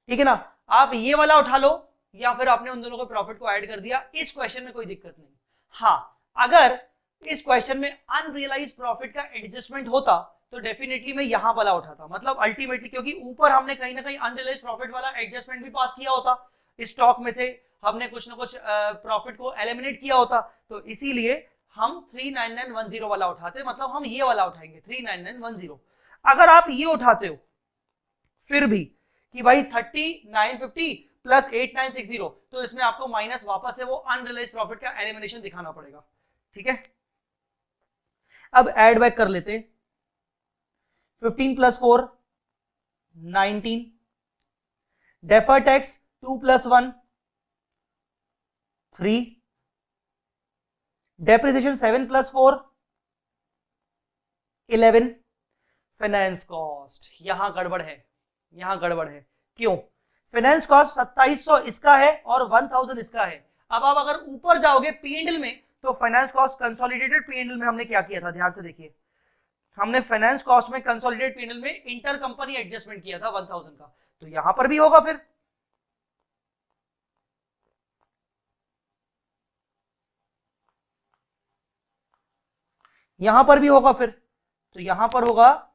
ठीक है ना। आप ये वाला उठा लो या फिर आपने उन दोनों को प्रॉफिट को ऐड कर दिया, इस क्वेश्चन में कोई दिक्कत नहीं। हाँ, अगर इस क्वेश्चन में अनरियलाइज प्रॉफिट का एडजस्टमेंट होता तो डेफिनेटली मैं यहां वाला उठाता, मतलब अल्टीमेटली, क्योंकि ऊपर हमने कहीं ना कहीं अनरियलाइज प्रॉफिट वाला एडजस्टमेंट भी पास किया होता, स्टॉक में से हमने कुछ ना कुछ प्रॉफिट को एलिमिनेट किया होता, तो इसीलिए हम 39910 वाला उठाते, मतलब हम ये वाला उठाएंगे 39910। अगर आप ये उठाते हो फिर भी कि भाई 3950 प्लस 8960, तो इसमें आपको माइनस वापस से वो अनरियलाइज प्रॉफिट का एलिमिनेशन दिखाना पड़ेगा, ठीक है। अब एड बैक कर लेते, 15 plus 4 19, defer tax 2 plus 1 3, depreciation 7 plus 4 11, finance cost, यहां गड़बड़ है, यहां गड़बड़ है। क्यों? फाइनेंस कॉस्ट 2700 इसका है और 1000 इसका है। अब आप अगर ऊपर जाओगे पीएनएल में, तो फाइनेंस कॉस्ट कंसोलिडेटेड पीएनएल में हमने क्या किया था, ध्यान से देखिए, हमने फाइनेंस कॉस्ट में कंसोलिडेटेड पीएनएल में इंटर कंपनी एडजस्टमेंट किया था 1000 का, तो यहां पर भी होगा, फिर यहां पर भी होगा, फिर तो यहां पर होगा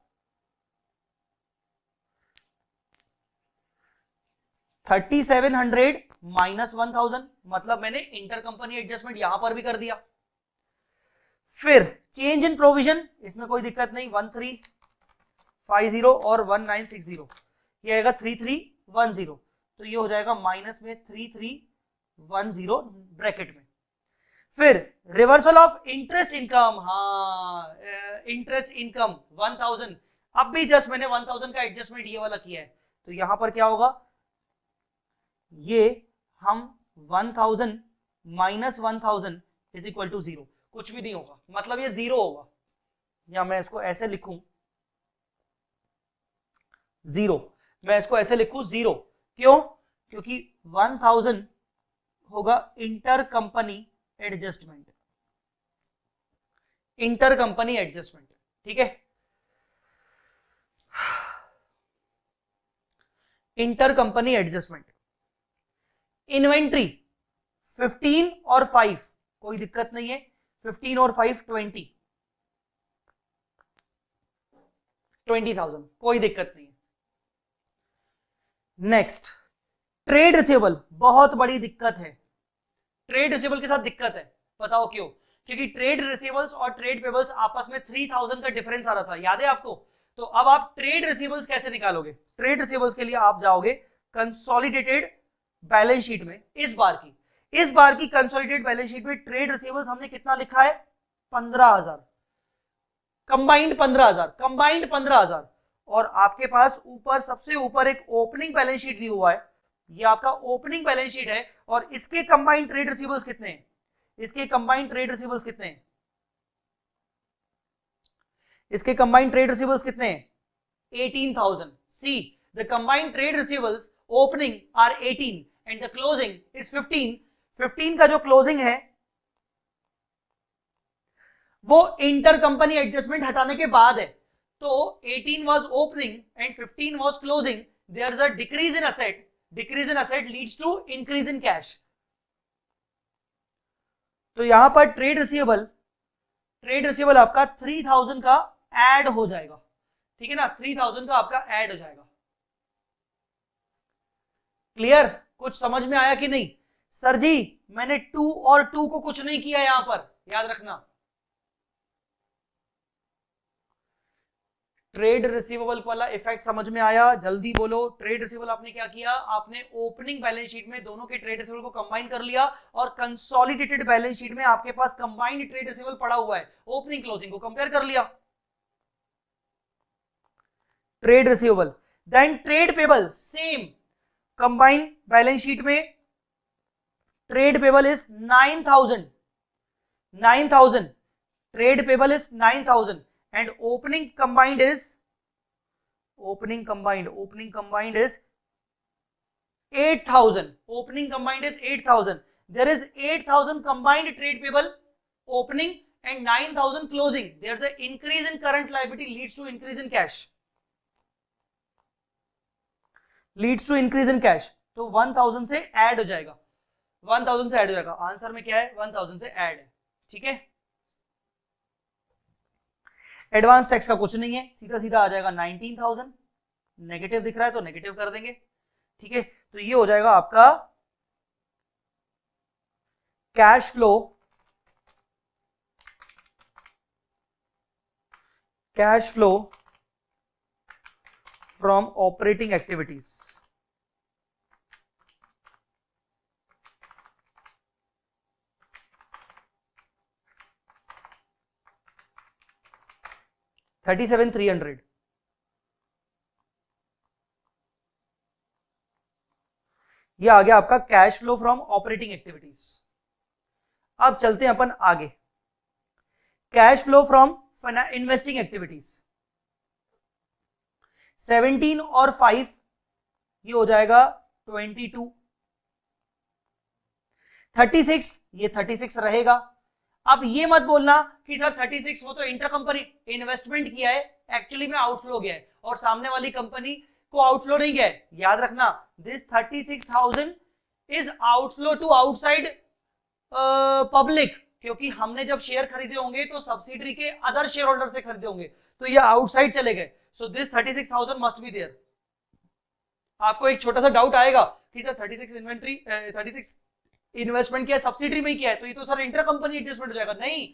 3700 माइनस 1000, मतलब मैंने इंटर कंपनी एडजस्टमेंट यहां पर भी कर दिया। फिर चेंज इन प्रोविजन, इसमें कोई दिक्कत नहीं, 1350 और 1960, ये आएगा 3310, तो ये हो जाएगा माइनस में 3310 ब्रैकेट में। फिर रिवर्सल ऑफ इंटरेस्ट इनकम, हाँ इंटरेस्ट इनकम 1000, अब भी जस्ट मैंने 1000 का एडजस्टमेंट ये वाला किया है, तो यहां पर क्या होगा, ये हम 1000 माइनस 1000 इज इक्वल टू 0, कुछ भी नहीं होगा, मतलब ये 0 होगा, या मैं इसको ऐसे लिखूं 0, मैं इसको ऐसे लिखूं 0, क्यों? क्योंकि 1000 होगा inter company adjustment, inter company adjustment, ठीक है। इंटर कंपनी एडजस्टमेंट, इन्वेंट्री 15 और 5, कोई दिक्कत नहीं है, 15 और 5 20,000, कोई दिक्कत नहीं है। नेक्स्ट ट्रेड रिसीवेबल, बहुत बड़ी दिक्कत है, ट्रेड रिसीवेबल के साथ दिक्कत है, बताओ क्यों? क्योंकि ट्रेड रिसीवेबल्स और ट्रेड पेबल्स आपस में 3000 का डिफरेंस आ रहा था, याद है आपको? तो अब आप ट्रेड रिसीवेबल्स कैसे निकालोगे? ट्रेड रिसीवेबल्स के लिए आप जाओगे कंसोलिडेटेड बैलेंस शीट में, इस बार की कंसोलिडेटेड बैलेंस शीट में ट्रेड रिसीवेबल्स हमने कितना लिखा है, 15000, कंबाइंड 15000, और आपके पास ऊपर सबसे ऊपर एक ओपनिंग बैलेंस शीट दी हुआ है, ये आपका ओपनिंग बैलेंस शीट है, और इसके कंबाइंड ट्रेड रिसीवेबल्स कितने हैं, इसके कंबाइंड ट्रेड रिसीवेबल्स कितने हैं, इसके कंबाइंड ट्रेड रिसीवेबल्स कितने हैं, 18,000। See the combined trade receivables opening are 18 and the closing is 15। 15 का जो क्लोजिंग है वो इंटर कंपनी एडजस्टमेंट हटाने के बाद है, तो 18 was opening and 15 was closing, there is a decrease in asset, decrease in asset leads to increase in cash। तो यहां पर ट्रेड रिसीवेबल आपका 3000 का ऐड हो जाएगा, ठीक है ना, 3000 का आपका ऐड हो जाएगा। क्लियर? कुछ समझ में आया कि नहीं? सर जी मैंने 2 और 2 को कुछ नहीं किया यहां पर, याद रखना। ट्रेड रिसीवेबल वाला इफेक्ट समझ में आया? जल्दी बोलो। ट्रेड रिसीवेबल आपने क्या किया, आपने ओपनिंग बैलेंस शीट में दोनों के ट्रेड रिसीवेबल को कंबाइन कर लिया और कंसोलिडेटेड बैलेंस शीट में आपके पास कंबाइंड ट्रेड रिसीवेबल पड़ा हुआ है, ओपनिंग क्लोजिंग को कंपेयर कर लिया। Trade receivable, then trade payable, same combined balance sheet में trade payable is 9000 trade payable is 9000 and opening combined is 8000 opening combined is 8000 there is 8000 combined trade payable opening and 9000 closing, there's an increase in current liability leads to increase in cash, तो 1000 से ऐड हो जाएगा, 1000 से ऐड हो जाएगा। आंसर में क्या है, 1000 से ऐड है, ठीक है। एडवांस टैक्स का कुछ नहीं है, सीधा सीधा आ जाएगा 19000, नेगेटिव दिख रहा है तो नेगेटिव कर देंगे, ठीक है। तो ये हो जाएगा आपका cash flow from operating activities. $37,300 ये आ गया आपका cash flow from operating activities. अब चलते हैं अपन आगे, cash flow from investing activities. 17 और 5 ये हो जाएगा 22, 36 ये 36 रहेगा। अब ये मत बोलना कि सर 36 वो तो इंटर कंपनी इन्वेस्टमेंट किया है, एक्चुअली में आउटफ्लो गया है और सामने वाली कंपनी को आउटफ्लो नहीं गया है। याद रखना this 36,000 is outflow to outside public, क्योंकि हमने जब शेयर खरीदे होंगे तो सब्सिडरी के अदर शेयर होल्डर से खरीदे होंगे, तो ये आउटसाइड चले गए। So this 36,000 must be there. आपको एक छोटा सा डाउट आएगा कि सर 36 इन्वेस्टमेंट किया सब्सिडरी में किया है तो ये तो सर इंटर कंपनी एडजस्टमेंट हो जाएगा। नहीं,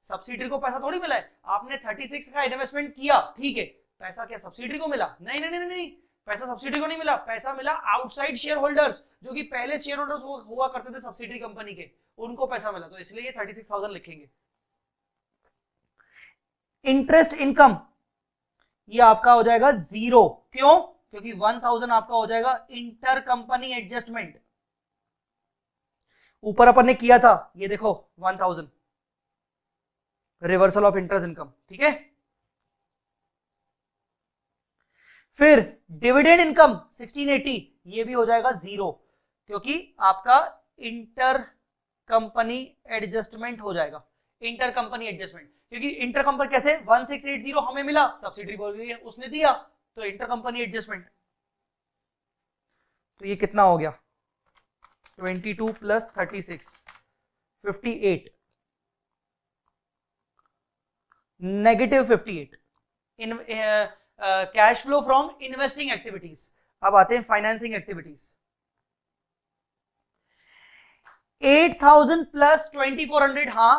सब्सिडरी को पैसा थोड़ी मिला है, आपने 36 का इन्वेस्टमेंट किया, ठीक है, पैसा क्या सब्सिडरी को मिला? नहीं नहीं नहीं नहीं, पैसा सब्सिडरी को नहीं मिला, पैसा मिला आउटसाइड शेयर होल्डर्स जो कि पहले शेयर होल्डर्स हुआ करते थे सब्सिडरी कंपनी के, उनको पैसा मिला, तो इसलिए ये 36,000 लिखेंगे। इंटरेस्ट इनकम ये आपका हो जाएगा 0, क्यों? क्योंकि 1000 आपका हो जाएगा इंटर कंपनी एडजस्टमेंट। ऊपर अपन ने किया था ये देखो 1000 रिवर्सल ऑफ इंटरेस्ट इनकम, ठीक है। फिर डिविडेंड इनकम 1680 ये भी हो जाएगा 0, क्योंकि आपका इंटर कंपनी एडजस्टमेंट हो जाएगा। इंटर कंपनी एडजस्टमेंट, क्योंकि इंटर कंपनी कैसे 1680 हमें मिला, सब्सिडी बोल रही है उसने दिया, तो इंटर कंपनी एडजस्टमेंट। तो ये कितना हो गया 22 plus 36 58 negative 58 in cash flow from investing activities. अब आते हैं फाइनेंसिंग एक्टिविटीज। 8000 प्लस 2400 हाँ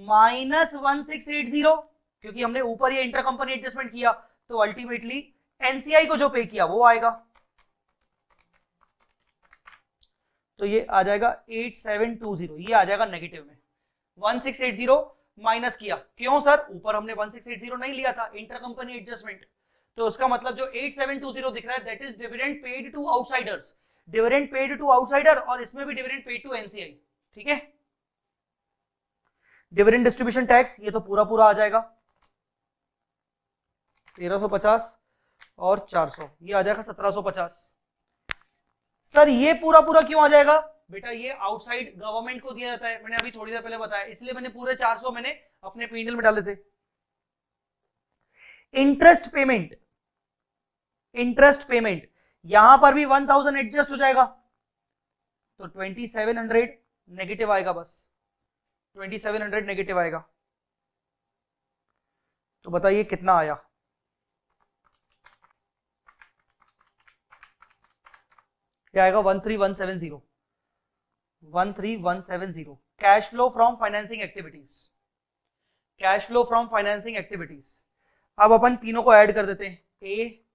माइनस 1680, क्योंकि हमने ऊपर ये इंटर कंपनी एडजस्टमेंट किया तो अल्टीमेटली एनसीआई को जो पे किया वो आएगा, तो ये आ जाएगा 8720, ये आ जाएगा नेगेटिव में। 1680 माइनस किया, क्यों सर? ऊपर हमने 1680 नहीं लिया था, इंटर कंपनी एडजस्टमेंट, तो उसका मतलब जो 8720 दिख रहा है that is dividend paid to outsiders, dividend paid to outsider, और इसमें भी डिविडेंड पेड टू एनसीआई, ठीक है। डिविडेंड डिस्ट्रीब्यूशन टैक्स ये तो पूरा पूरा आ जाएगा 1350 और 400, ये आ जाएगा 1750। सर ये पूरा पूरा क्यों आ जाएगा? बेटा ये आउटसाइड गवर्नमेंट को दिया जाता है, मैंने अभी थोड़ी देर पहले बताया, इसलिए मैंने पूरे 400 मैंने अपने पीएनएल में डाले थे। इंटरेस्ट पेमेंट यहां पर भी 1000 एडजस्ट हो जाएगा, तो 2700 नेगेटिव आएगा, बस 2700 नेगेटिव आएगा। तो बताइए कितना आया? क्या आएगा? 13170, 13,170 cash flow from financing activities, cash flow from financing activities. अब अपन तीनों को ऐड कर देते हैं, A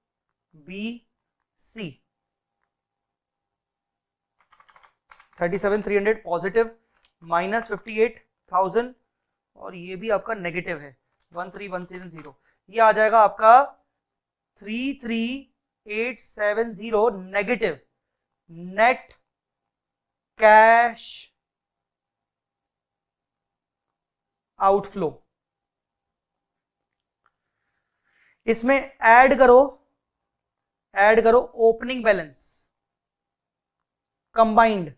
B C. 37,300 positive, minus 58,000 और ये भी आपका नेगेटिव है 13,170। ये आ जाएगा आपका 33,870 नेगेटिव नेट कैश आउटफ्लो। इसमें ऐड करो opening balance, combined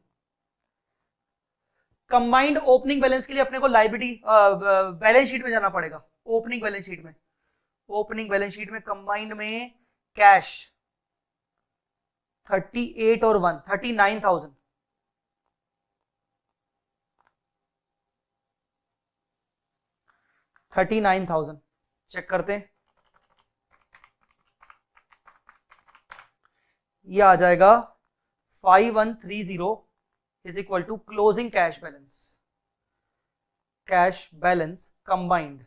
opening balance के लिए अपने को लायबिलिटी बैलेंस शीट में जाना पड़ेगा। ओपनिंग बैलेंस शीट में कंबाइंड में कैश 38 और 1 39,000। चेक करते हैं, ये आ जाएगा 5130 is equal to closing cash balance combined.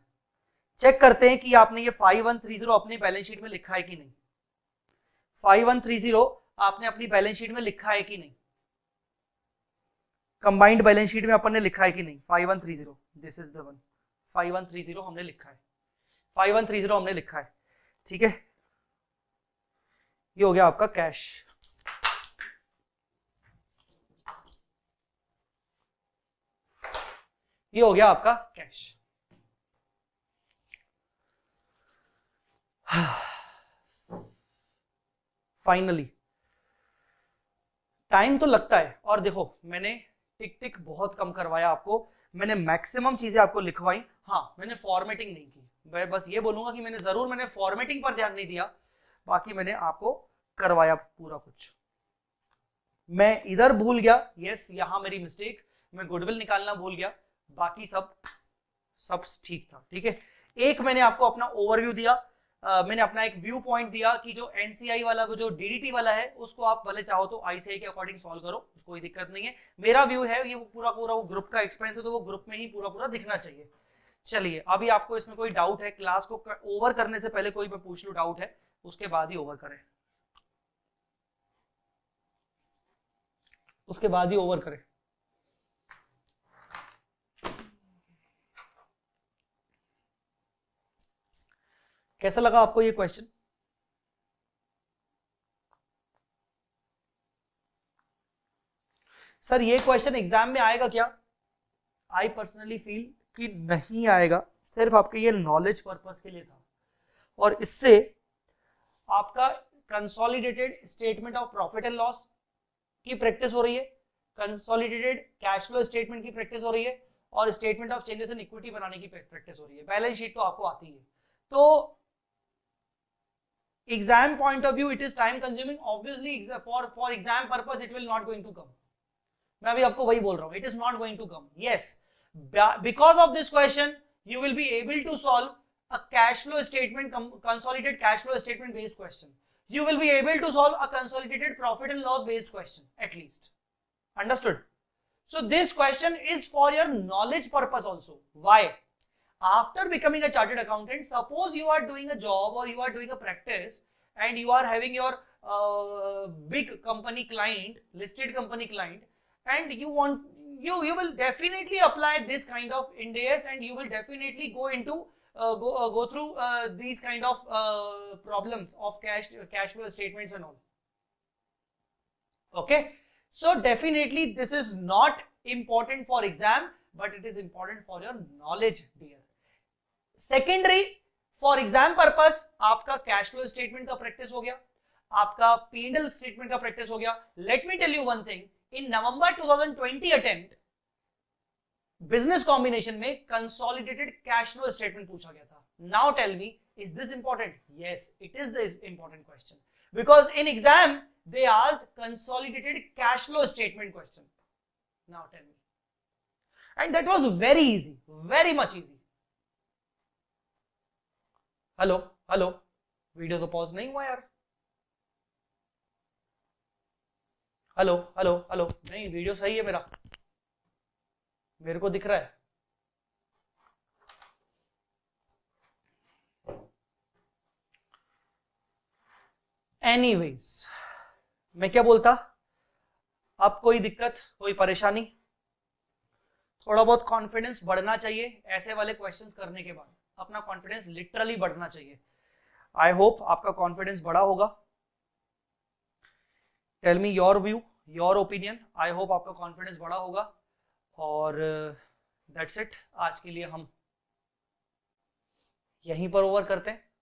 Check करते हैं कि आपने ये 5130 अपनी बैलेंस शीट में लिखा है कि नहीं। 5130 आपने अपनी बैलेंस शीट में लिखा है कि नहीं, कंबाइंड बैलेंस शीट में अपन ने लिखा है कि नहीं। 5130 दिस इज द वन, 5130 हमने लिखा है, 5130 हमने लिखा है, ठीक है। ये हो गया आपका कैश। ये हो गया आपका कैश। फाइनली टाइम तो लगता है, और देखो मैंने टिक टिक बहुत कम करवाया आपको, मैंने मैक्सिमम चीजें आपको लिखवाई। हाँ, मैंने फॉर्मेटिंग नहीं की, मैं बस ये बोलूंगा कि मैंने फॉर्मेटिंग पर ध्यान नहीं दिया, बाकी मैंने आपको करवाया पूरा कुछ। मैं इधर भूल गया, यस यहां मेरी मिस्टेक, मैं गुडविल निकालना भूल गया, बाकी सब ठीक था, ठीक है। एक मैंने आपको अपना ओवरव्यू दिया, मैंने अपना एक व्यू पॉइंट दिया कि जो एनसीआई वाला वो जो डीडीटी वाला है उसको आप भले चाहो तो आईसीआई के अकॉर्डिंग सॉल्व करो, कोई दिक्कत नहीं है। मेरा व्यू है ये पूरा वो ग्रुप का एक्सपेरियंस है, तो वो ग्रुप में ही पूरा दिखना चाहिए। चलिए, अभी आपको इसमें कोई डाउट है? क्लास को ओवर करने से पहले कोई मैं पूछ लूं डाउट है, उसके बाद ही ओवर करें, उसके बाद ही ओवर करें। कैसा लगा आपको ये क्वेश्चन? सर ये क्वेश्चन एग्जाम में आएगा क्या? आई पर्सनली फील कि नहीं आएगा, सिर्फ आपके ये नॉलेज पर्पस के लिए था, और इससे आपका consolidated statement of profit and loss की प्रैक्टिस हो रही है, कंसोलिडेटेड कैश फ्लो स्टेटमेंट की प्रैक्टिस हो रही है, और statement of changes in equity बनाने की प्रैक्टिस हो रही है। बैलेंस शीट तो आपको आती है, तो exam point of view it is time consuming, obviously for exam purpose it will not going to come। मैं अभी आपको वही बोल रहा हूं, it is not going to come। yes, because of this question you will be able to solve a cash flow statement, consolidated cash flow statement based question, you will be able to solve a consolidated profit and loss based question at least, understood? So this question is for your knowledge purpose also। why? After becoming a chartered accountant, suppose you are doing a job or you are doing a practice and you are having your big company client, listed company client, and you will definitely apply this kind of Ind AS, and you will definitely go into go through these kind of problems of cash flow statements and all, okay? So definitely this is not important for exam, but it is important for your knowledge dear। Secondary for exam purpose आपका कैश फ्लो स्टेटमेंट का प्रैक्टिस हो गया, आपका P&L स्टेटमेंट का प्रैक्टिस हो गया। Let me tell you one thing, in November 2020 attempt business combination में कंसोलिडेटेड कैश फ्लो स्टेटमेंट पूछा गया था। Now tell me, is this important? Yes, it is the important question, because in exam they asked consolidated cash flow statement question. Now tell me, and that was very easy, very much easy. Hello hello, video तो पॉज नहीं हुआ यार? हेलो हेलो हेलो, नहीं वीडियो सही है मेरा। मेरे को दिख रहा है। एनीवेज, मैं क्या बोलता, अब कोई दिक्कत, कोई परेशानी? थोड़ा बहुत कॉन्फिडेंस बढ़ना चाहिए ऐसे वाले क्वेश्चंस करने के बाद, अपना कॉन्फिडेंस लिटरली बढ़ना चाहिए। आई होप आपका कॉन्फिडेंस बढ़ा होगा। Tell me your view, your opinion. I hope आपका कॉन्फिडेंस बढ़ा होगा। और दैट्स इट, आज के लिए हम यहीं पर ओवर करते हैं।